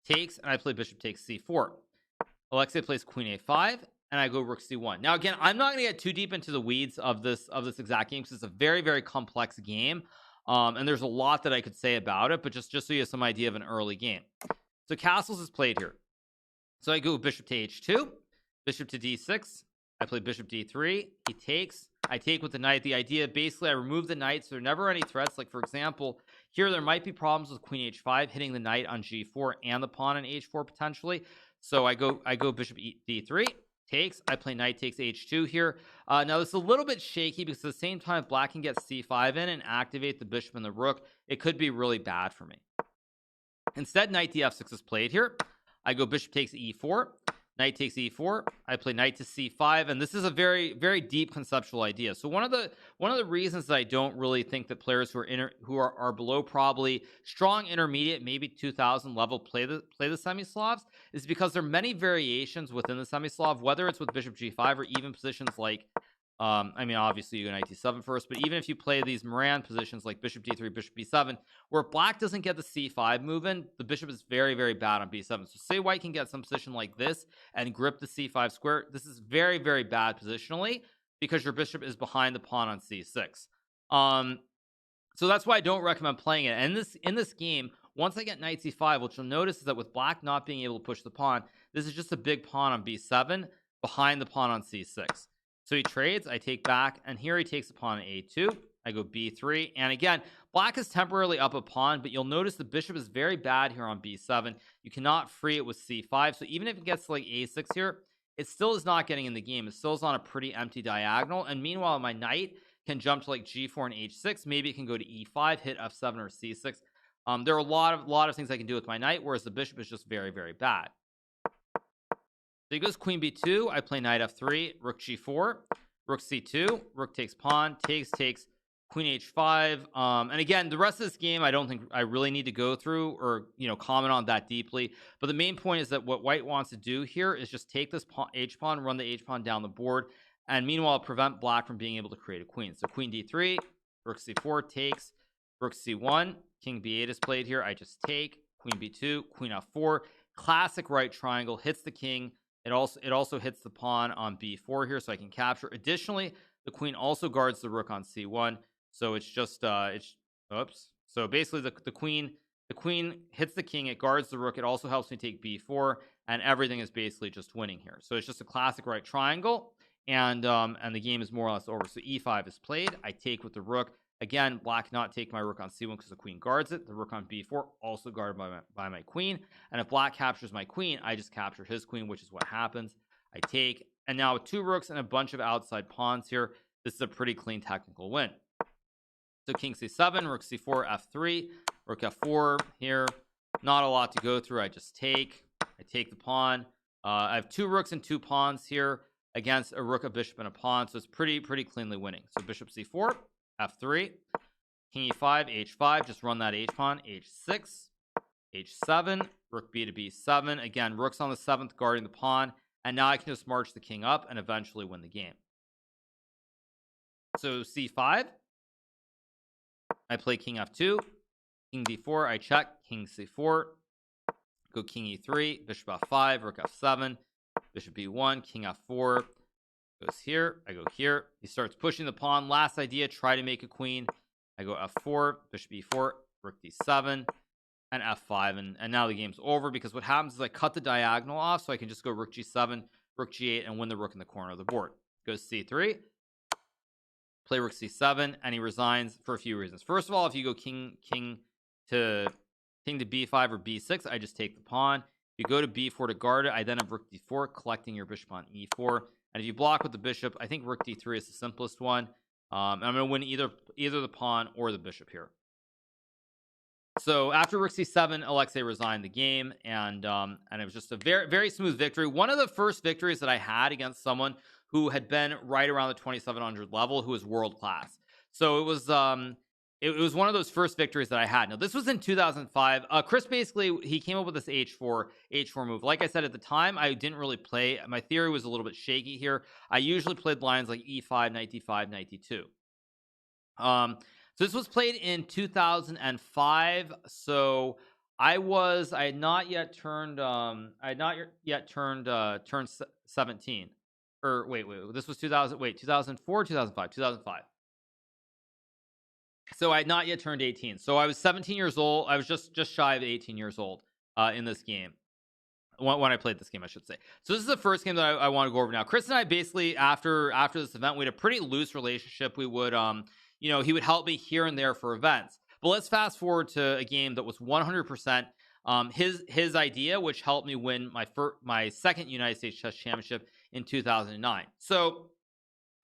takes, and I play bishop takes c4. Alexei plays queen a5, and I go rook c1. Now again, I'm not going to get too deep into the weeds of this exact game because it's a very, very complex game, and there's a lot that I could say about it. But just so you have some idea of an early game. So castles is played here. So I go bishop to h2, bishop to d6. I play bishop d3. He takes. I take with the knight. The idea, basically, I remove the knight, so there are never any threats. Like, for example, here there might be problems with queen h5, hitting the knight on g4 and the pawn on h4 potentially. So I go bishop d3. Takes. I play knight takes h2 here. Now this is a little bit shaky because at the same time, if black can get c5 in and activate the bishop and the rook, it could be really bad for me. Instead, knight df6 is played here. I go bishop takes e4, knight takes e4. I play knight to c5, and this is a very, very deep conceptual idea. So one of the reasons that I don't really think that players who are below probably strong intermediate, maybe 2000 level play the semi-Slavs is because there are many variations within the semi-Slav, whether it's with bishop g5 or even positions like I mean, obviously you go knight d7 first, but even if you play these Moran positions like bishop d3, bishop b7, where black doesn't get the c5 move in, the bishop is very, very bad on b7. So say white can get some position like this and grip the c5 square. This is very, very bad positionally because your bishop is behind the pawn on c6. So that's why I don't recommend playing it. And in this game, once I get knight c5, what you'll notice is that with black not being able to push the pawn, this is just a big pawn on b7 behind the pawn on c6. So he trades, I take back, and here he takes a pawn on a2. I go b3, and again, black is temporarily up a pawn, but you'll notice the bishop is very bad here on b7. You cannot free it with c5, so even if it gets to like a6 here, it still is not getting in the game. It still is on a pretty empty diagonal. And meanwhile, my knight can jump to like g4 and h6. Maybe it can go to e5, hit f7 or c6. There are a lot of things I can do with my knight, whereas the bishop is just very, very bad. So he goes queen b2. I play knight f3, rook g4, rook c2, rook takes pawn, takes, queen h5. And again, the rest of this game, I don't think I really need to go through or, comment on that deeply. But the main point is that what white wants to do here is just take this h pawn, run the h pawn down the board, and meanwhile prevent black from being able to create a queen. So queen d3, rook c4 takes, rook c1, king b8 is played here. I just take, queen b2, queen f4, classic right triangle, hits the king. It also hits the pawn on b4 here, so I can capture. Additionally, the queen also guards the rook on c1, so it's just oops. So basically, the queen hits the king. It guards the rook. It also helps me take b4, and everything is basically just winning here. So it's just a classic right triangle, and the game is more or less over. So e5 is played. I take with the rook. Again, black cannot take my rook on c1 because the queen guards it. The rook on b4 also guarded by my queen. And if black captures my queen, I just capture his queen, which is what happens. I take. And now with 2 rooks and a bunch of outside pawns here, this is a pretty clean technical win. So king c7, rook c4, f3, rook f4 here. Not a lot to go through. I just take. I take the pawn. I have 2 rooks and 2 pawns here against a rook, a bishop, and a pawn. So it's pretty cleanly winning. So bishop c4. f3, king e5, h5, just run that h-pawn, h6, h7, rook b to b7. Again, rook's on the 7th guarding the pawn, and now I can just march the king up and eventually win the game. So c5, I play king f2, king d4, I check, king c4, go king e3, bishop f5, rook f7, bishop b1, king f4, goes here, I go here. He starts pushing the pawn. Last idea, try to make a queen. I go f4, bishop e4, rook d7, and f5. And now the game's over because what happens is I cut the diagonal off so I can just go rook g7, rook g8, and win the rook in the corner of the board. Goes c3, play rook c7, and he resigns for a few reasons. First of all, if you go king to b5 or b6, I just take the pawn. If you go to b4 to guard it, I then have rook d4, collecting your bishop on e4. And if you block with the bishop, I think rook d3 is the simplest one. I'm going to win either the pawn or the bishop here. So after rook c7, Alexei resigned the game, and it was just a very, very smooth victory. One of the first victories that I had against someone who had been right around the 2700 level, who was world class. So it was one of those first victories that I had. Now, this was in 2005. Chris basically, he came up with this h4 move. Like I said, at the time, I didn't really play. My theory was a little bit shaky here. I usually played lines like e5, knight d5, knight d2. So this was played in 2005. So I had not yet turned 17. Or wait, this was 2004, 2005. So I had not yet turned 18. So I was 17 years old. I was just shy of 18 years old in this game. When I played this game, I should say. So this is the first game that I want to go over now. Chris and I basically, after this event, we had a pretty loose relationship. We would, he would help me here and there for events. But let's fast forward to a game that was 100% his idea, which helped me win my second United States Chess Championship in 2009. So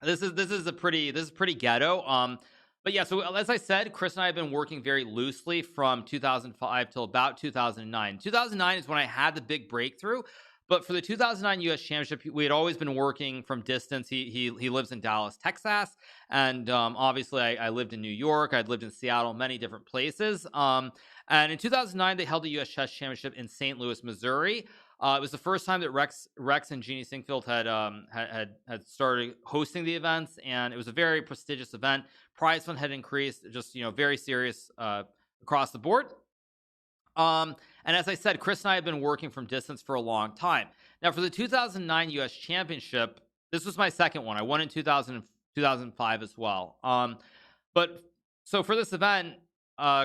this is pretty ghetto. But yeah, so as I said, Chris and I have been working very loosely from 2005 till about 2009. 2009 is when I had the big breakthrough. But for the 2009 U.S. Championship, we had always been working from distance. He lives in Dallas, Texas. And obviously, I lived in New York. I'd lived in Seattle, many different places. And in 2009, they held the U.S. Chess Championship in St. Louis, Missouri. It was the first time that Rex and Jeannie Sinkfield had started hosting the events, and it was a very prestigious event. Prize fund had increased, just very serious across the board. And as I said, Chris and I have been working from distance for a long time. Now, for the 2009 U.S. Championship, this was my second one. I won in 2005 as well. But so for this event,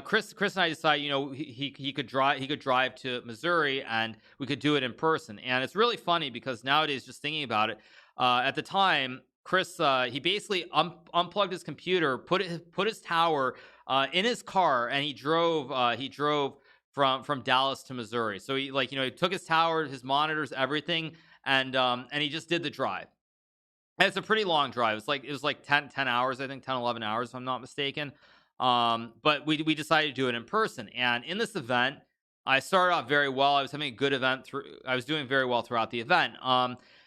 Chris and I decided, he could drive to Missouri and we could do it in person. And it's really funny because nowadays, just thinking about it, at the time, Chris, he basically unplugged his computer, put his tower in his car, and he drove from Dallas to Missouri. So he took his tower, his monitors, everything, and he just did the drive. And it's a pretty long drive. It was like 10 hours, I think 10 11 hours if I'm not mistaken. But we decided to do it in person, and in this event I started off very well. I was having a good event through. I was doing very well throughout the event.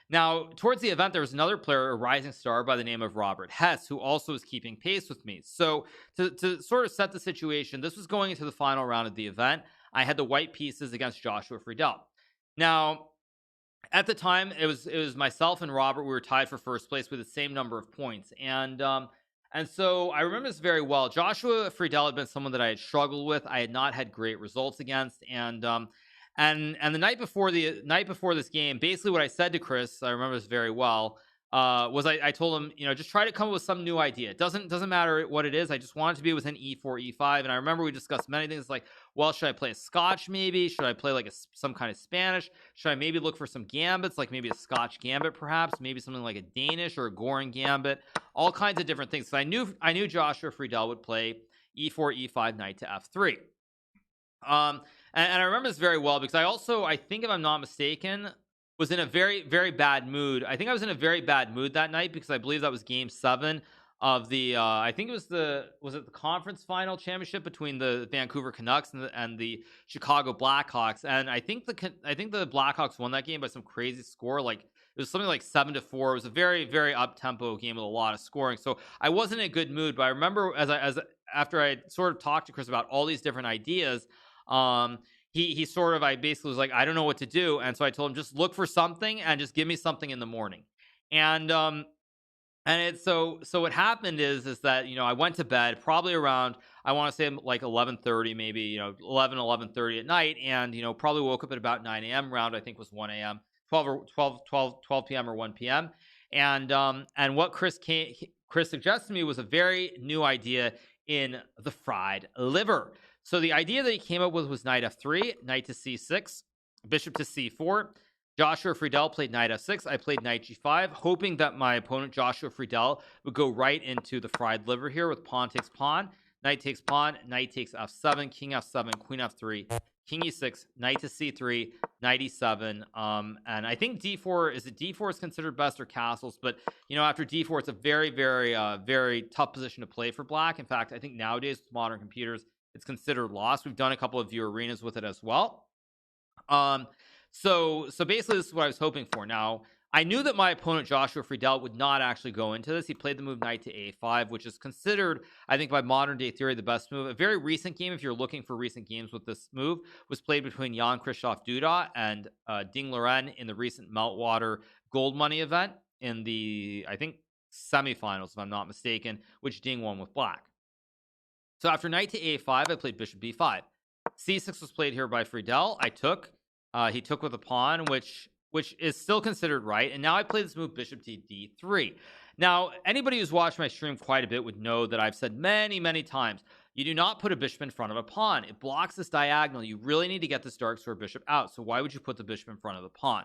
Now towards the event there was another player, a rising star by the name of Robert Hess, who also was keeping pace with me. So to sort of set the situation, this was going into the final round of the event. I had the white pieces against Joshua Friedel. Now at the time it was myself and Robert. We were tied for first place with the same number of points, and so I remember this very well. Joshua Friedel had been someone that I had struggled with. I had not had great results against, and the night before this game, basically what I said to Chris, I remember this very well, was I told him, just try to come up with some new idea. It doesn't matter what it is. I just want it to be within E4, E5. And I remember we discussed many things like, well, should I play a Scotch maybe? Should I play like some kind of Spanish? Should I maybe look for some gambits, like maybe a Scotch gambit perhaps, maybe something like a Danish or a Goring gambit, all kinds of different things. So I knew Joshua Friedel would play E4, E5, knight to F3. And I remember this very well because I think if I'm not mistaken, was in a very, very bad mood. I think I was in a very bad mood that night because I believe that was game 7 of the I think it was the conference final championship between the Vancouver Canucks and the Chicago Blackhawks. And I think the Blackhawks won that game by some crazy score. Like it was something like 7-4. It was a very, very up tempo game with a lot of scoring. So I wasn't in a good mood. But I remember after I sort of talked to Chris about all these different ideas, he sort of, I basically was like, I don't know what to do. And so I told him, just look for something and just give me something in the morning. And so what happened is that, I went to bed probably around, I want to say like 11:30, maybe, 11:30 at night. And, probably woke up at about 9 a.m. Round, I think was 1 a.m., 12 p.m. or 1 p.m. And what Chris suggested to me was a very new idea in the fried liver. So the idea that he came up with was knight f3, knight to c6, bishop to c4. Joshua Friedel played knight f6. I played knight g5, hoping that my opponent Joshua Friedel would go right into the fried liver here with pawn takes pawn, knight takes pawn, knight takes f7, king f7, queen f3, king e6, knight to c3, knight e7. And I think d4 is considered best, or castles, but after d4 it's a very, very very tough position to play for black. In fact, I think nowadays with modern computers it's considered lost. We've done a couple of view arenas with it as well. So basically this is what I was hoping for. Now I knew that my opponent Joshua Friedel would not actually go into this. He played the move knight to a5, which is considered, I think by modern day theory, the best move. A very recent game, if you're looking for recent games with this move, was played between Jan-Christophe Duda and Ding Liren in the recent Meltwater Gold Money event in the, I think, semifinals if I'm not mistaken, which Ding won with black. So after knight to a5, I played bishop b5. c6 was played here by Friedel. I took. He took with a pawn, which is still considered right. And now I play this move bishop to d3. Now, anybody who's watched my stream quite a bit would know that I've said many, many times, you do not put a bishop in front of a pawn. It blocks this diagonal. You really need to get this dark square bishop out. So why would you put the bishop in front of the pawn?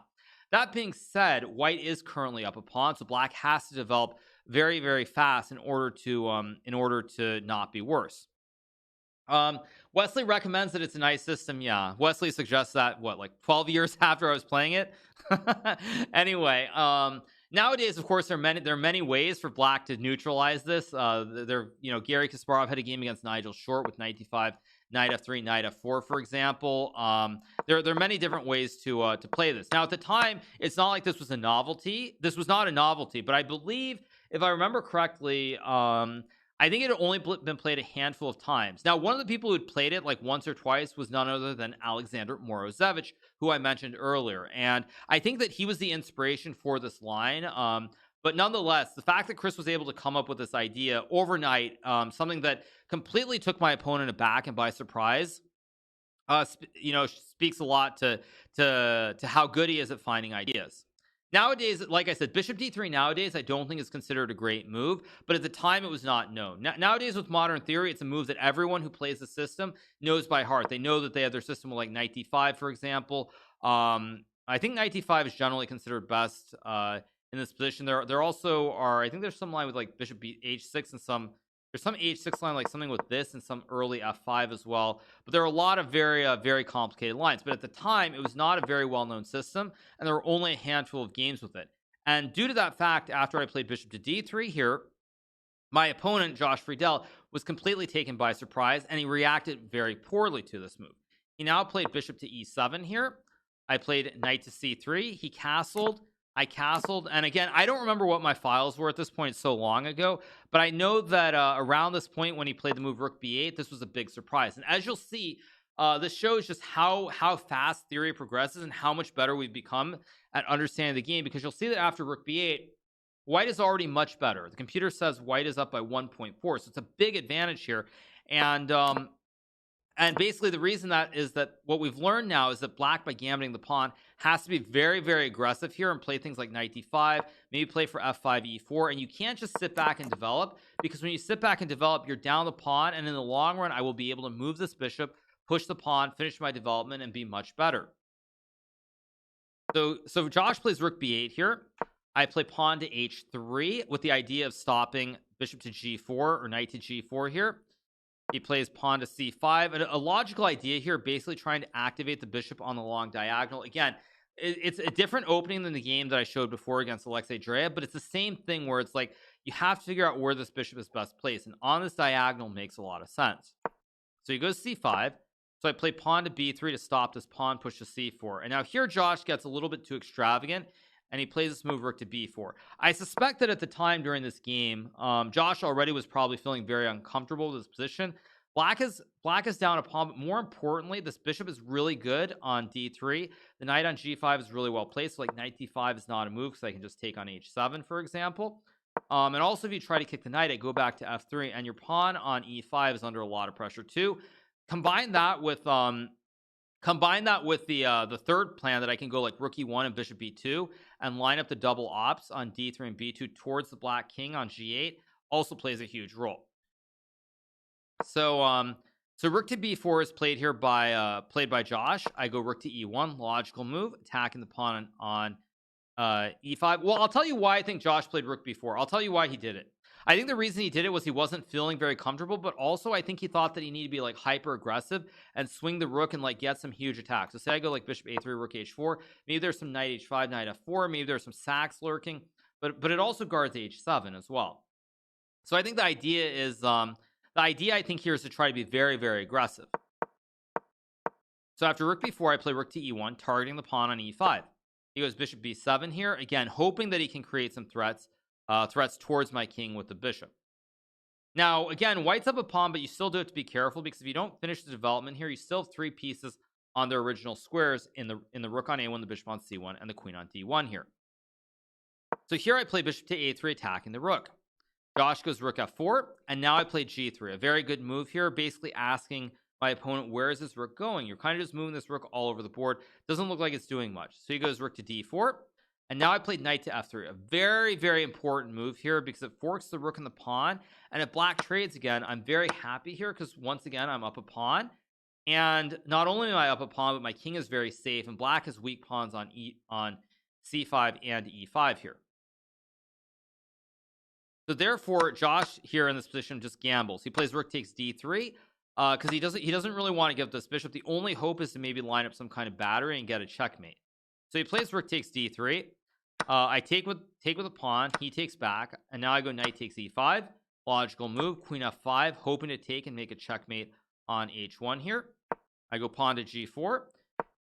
That being said, white is currently up a pawn, so black has to develop very, very fast in order to not be worse. Wesley recommends that it's a nice system. Yeah, Wesley suggests that like 12 years after I was playing it. Anyway, nowadays, of course, there are many ways for black to neutralize this. Garry Kasparov had a game against Nigel Short with knight d5, knight f3, knight f4, for example. There are many different ways to play this. Now, at the time, it's not like this was a novelty. This was not a novelty, but I believe, if I remember correctly, I think it had only been played a handful of times. Now, one of the people who had played it like once or twice was none other than Alexander Morozevich, who I mentioned earlier. And I think that he was the inspiration for this line. But nonetheless, the fact that Chris was able to come up with this idea overnight, something that completely took my opponent aback and by surprise, speaks a lot to how good he is at finding ideas. Nowadays, like I said, bishop d3 nowadays I don't think is considered a great move, but at the time it was not known. Nowadays with modern theory, it's a move that everyone who plays the system knows by heart. They know that they have their system with like knight d5, for example. I think knight d5 is generally considered best in this position. There also are, I think there's some line with like bishop h6 and some There's some h6 line, like something with this, and some early f5 as well. But there are a lot of very complicated lines. But at the time, it was not a very well-known system, and there were only a handful of games with it. And due to that fact, after I played bishop to d3 here, my opponent, Josh Friedel, was completely taken by surprise, and he reacted very poorly to this move. He now played bishop to e7 here. I played knight to c3. He castled. I castled. And again, I don't remember what my files were at this point, so long ago. But I know that around this point, when he played the move rook b8, this was a big surprise. And as you'll see, this shows just how fast theory progresses and how much better we've become at understanding the game. Because you'll see that after rook b8, white is already much better. The computer says white is up by 1.4, so it's a big advantage here. And basically the reason that is that what we've learned now is that black, by gambiting the pawn, has to be very aggressive here and play things like knight d5, maybe play for f5 e4, and you can't just sit back and develop, because when you sit back and develop, you're down the pawn, and in the long run, I will be able to move this bishop, push the pawn, finish my development, and be much better. So Josh plays rook b8 here. I play pawn to h3 with the idea of stopping bishop to g4 or knight to g4 here. He plays pawn to c5. And a logical idea here, basically trying to activate the bishop on the long diagonal. Again, it's a different opening than the game that I showed before against Alexei Dreyev, but it's the same thing where it's like you have to figure out where this bishop is best placed. And on this diagonal makes a lot of sense. So he goes c5. So I play pawn to b3 to stop this pawn push to c4. And now here Josh gets a little bit too extravagant, and he plays this move rook to b4. I suspect that at the time during this game, Josh already was probably feeling very uncomfortable with his position. Black is down a pawn, but more importantly, this bishop is really good on d3. The knight on g5 is really well placed. So like knight d5 is not a move, because I can just take on h7, for example. And also, if you try to kick the knight, I go back to f3, and your pawn on e5 is under a lot of pressure too. Combine that with the third plan that I can go like rook e1 and bishop b2 and line up the double ops on d3 and b2 towards the black king on g8, also plays a huge role. So rook to b4 is played here played by Josh. I go rook to e1, logical move, attacking the pawn on e5. Well, I'll tell you why I think Josh played rook b4. I'll tell you why he did it. I think the reason he did it was he wasn't feeling very comfortable, but also I think he thought that he needed to be like hyper aggressive and swing the rook and like get some huge attacks. So say I go like bishop a3, rook h4, maybe there's some knight h5, knight f4, maybe there's some sacks lurking, but it also guards h7 as well. So I think the idea is I think here is to try to be very aggressive. So after rook b4, I play rook to e1, targeting the pawn on e5. He goes bishop b7 here, again hoping that he can create some threats towards my king with the bishop. Now again, white's up a pawn, but you still do have to be careful, because if you don't finish the development here, you still have 3 pieces on their original squares in the rook on a1, the bishop on c1, and the queen on d1 here. So here I play bishop to a3, attacking the rook. Josh goes rook f4, and now I play g3, a very good move here, basically asking my opponent, where is this rook going? You're kind of just moving this rook all over the board. Doesn't look like it's doing much. So he goes rook to d4. And now I played knight to f3, a very important move here, because it forks the rook and the pawn. And if black trades again, I'm very happy here, because once again, I'm up a pawn. And not only am I up a pawn, but my king is very safe, and black has weak pawns on c5 and e5 here. So therefore, Josh here in this position just gambles. He plays rook takes d3, because he doesn't really want to give this bishop. The only hope is to maybe line up some kind of battery and get a checkmate. So he plays rook takes d3. I take with a pawn. He takes back, and now I go knight takes e5. Logical move. Queen f5, hoping to take and make a checkmate on h1 here. I go pawn to g4.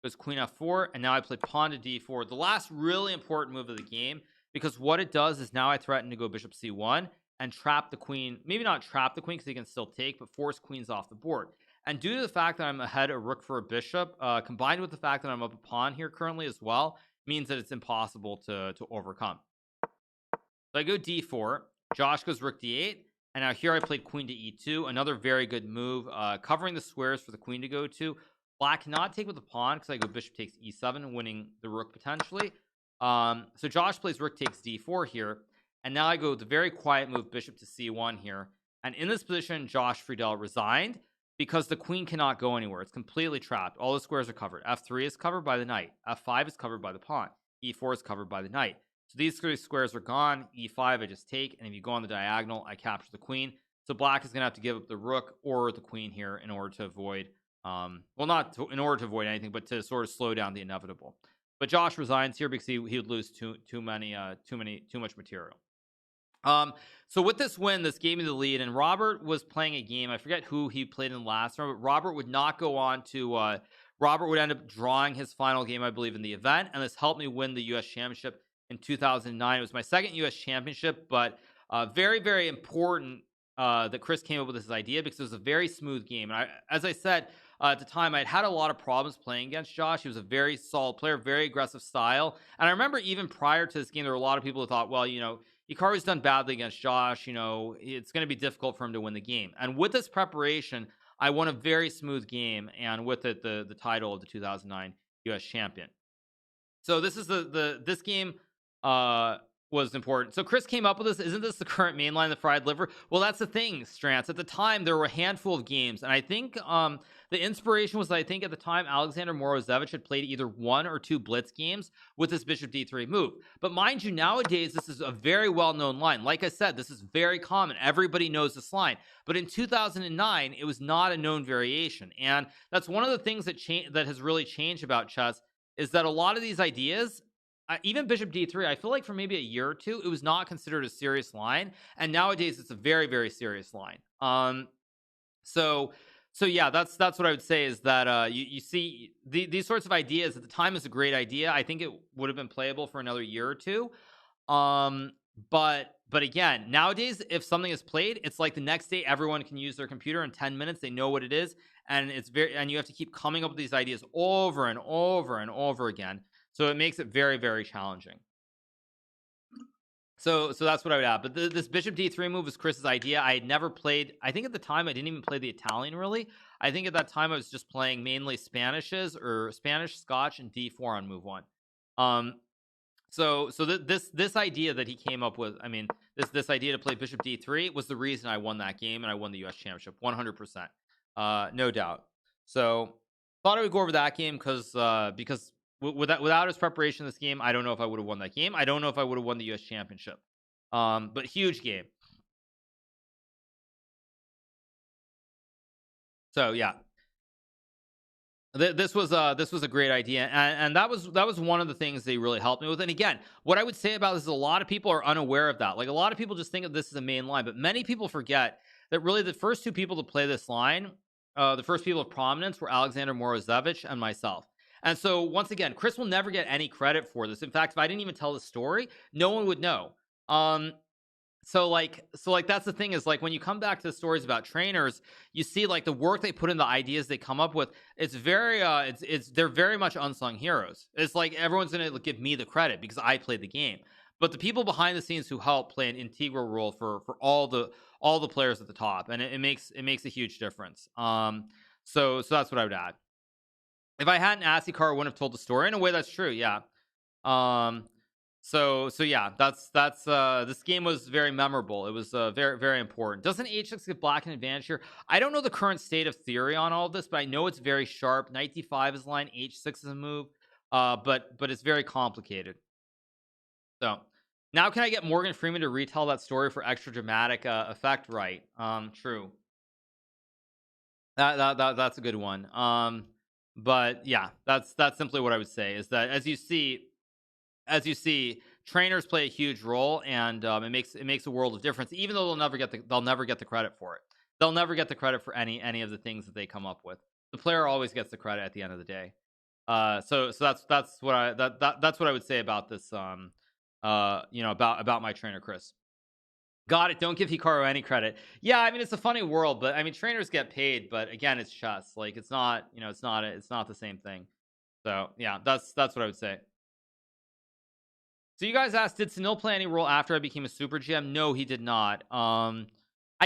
Goes queen f4, and now I play pawn to d4. The last really important move of the game, because what it does is now I threaten to go bishop c1 and trap the queen. Maybe not trap the queen, because he can still take, but force queens off the board. And due to the fact that I'm ahead a rook for a bishop, combined with the fact that I'm up a pawn here currently as well, means that it's impossible to overcome. So I go d4. Josh goes rook d8. And now here I played queen to e2. Another very good move, covering the squares for the queen to go to. Black cannot take with the pawn, because I go bishop takes e7, winning the rook potentially. So Josh plays rook takes d4 here. And now I go the very quiet move, bishop to c1 here. And in this position, Josh Friedel resigned, because the queen cannot go anywhere. It's completely trapped. All the squares are covered. f3 is covered by the knight. f5 is covered by the pawn. e4 is covered by the knight. So these 3 squares are gone. e5 I just take, and if you go on the diagonal, I capture the queen. So black is gonna have to give up the rook or the queen here in order to avoid well, not to, in order to avoid anything, but to sort of slow down the inevitable. But Josh resigns here because he would lose too much material. So with this win, this gave me the lead, and Robert was playing a game. I forget who he played in the last round, but Robert would not go on to. Robert would end up drawing his final game, I believe, in the event, and this helped me win the U.S. Championship in 2009. It was my second U.S. Championship, but very, very important that Chris came up with this idea because it was a very smooth game. And as I said at the time, I'd had a lot of problems playing against Josh. He was a very solid player, very aggressive style. And I remember even prior to this game, there were a lot of people who thought, well, Hikaru's done badly against Josh. It's going to be difficult for him to win the game. And with this preparation, I won a very smooth game, and with it, the title of the 2009 U.S. champion. So this is this game was important. So Chris came up with this. Isn't this the current main line, the fried liver? Well, that's the thing, Strantz. At the time, there were a handful of games, and I think the inspiration was, I think at the time, Alexander Morozevich had played either 1 or 2 blitz games with this bishop d3 move. But mind you, nowadays, this is a very well-known line. Like I said, this is very common. Everybody knows this line. But in 2009, it was not a known variation. And that's one of the things that has really changed about chess, is that a lot of these ideas, even bishop d3, I feel like for maybe a year or two, it was not considered a serious line, and nowadays it's a very, very serious line. So yeah, that's what I would say, is that you see these sorts of ideas at the time is a great idea. I think it would have been playable for another year or two. But again, nowadays, if something is played, it's like the next day everyone can use their computer in 10 minutes. They know what it is, and and you have to keep coming up with these ideas over and over and over again. So it makes it very, very challenging. So that's what I would add. But this bishop d3 move was Chris's idea. I had never played. I think at the time I didn't even play the Italian really. I think at that time I was just playing mainly Spanishes, or Spanish, Scotch, and d4 on move 1. So this idea that he came up with, I mean, this idea to play bishop d3 was the reason I won that game, and I won the U.S. Championship 100%, no doubt. So thought I would go over that game because without his preparation in this game, I don't know if I would have won that game. I don't know if I would have won the U.S. Championship. But huge game. So yeah, this was a great idea, and that was one of the things they really helped me with. And again, what I would say about this is a lot of people are unaware of that. Like, a lot of people just think of this as a main line, but many people forget that really the first 2 people to play this line, the first people of prominence, were Alexander Morozevich and myself. And so once again, Chris will never get any credit for this. In fact, if I didn't even tell the story, no one would know. So that's the thing, is like when you come back to the stories about trainers, you see like the work they put in, the ideas they come up with. It's very they're very much unsung heroes. It's like everyone's gonna give me the credit because I played the game, but the people behind the scenes who help play an integral role for all the players at the top, and it makes a huge difference. So that's what I would add. If I hadn't asked Hikaru, I wouldn't have told the story. In a way, that's true. Yeah. So yeah, that's this game was very memorable. It was very, very important. Doesn't h6 give black an advantage here? I don't know the current state of theory on all of this, but I know it's very sharp. Knight d5 is line, h6 is a move, but it's very complicated. So now, can I get Morgan Freeman to retell that story for extra dramatic effect? Right. True. That's a good one. But yeah, that's simply what I would say, is that as you see, trainers play a huge role, and it makes a world of difference. Even though they'll never get the credit for it. They'll never get the credit for any of the things that they come up with. The player always gets the credit at the end of the day. So that's what I would say about this. About my trainer Chris. Got it. Don't give Hikaru any credit. Yeah, I mean, it's a funny world, but I mean, trainers get paid, but again, it's chess. Like, it's not the same thing. So yeah, that's what I would say. So you guys asked, did Sunil play any role after I became a super GM? No, he did not. I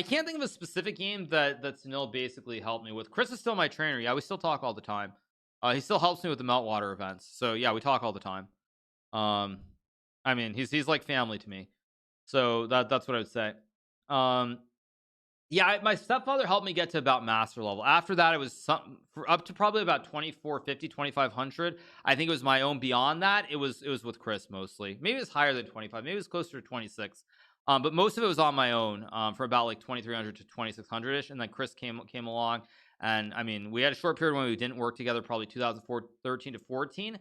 can't think of a specific game that Sunil basically helped me with. Chris is still my trainer. Yeah, we still talk all the time. He still helps me with the Meltwater events. So yeah, we talk all the time. I mean, he's like family to me. So that's what I would say. Yeah, my stepfather helped me get to about master level. After that, it was up to probably about 2450, 2500. I think it was my own. Beyond that, it was with Chris mostly. Maybe it was higher than 25. Maybe it was closer to 26. But most of it was on my own, for about like 2300 to 2600 ish, and then Chris came along, and I mean, we had a short period when we didn't work together, probably 2013 to 14.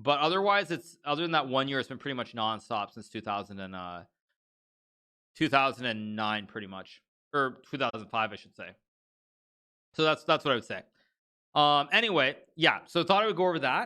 But otherwise, other than that 1 year, it's been pretty much nonstop since 2009, pretty much, or 2005, I should say. So that's what I would say. Anyway, yeah. So thought I would go over that.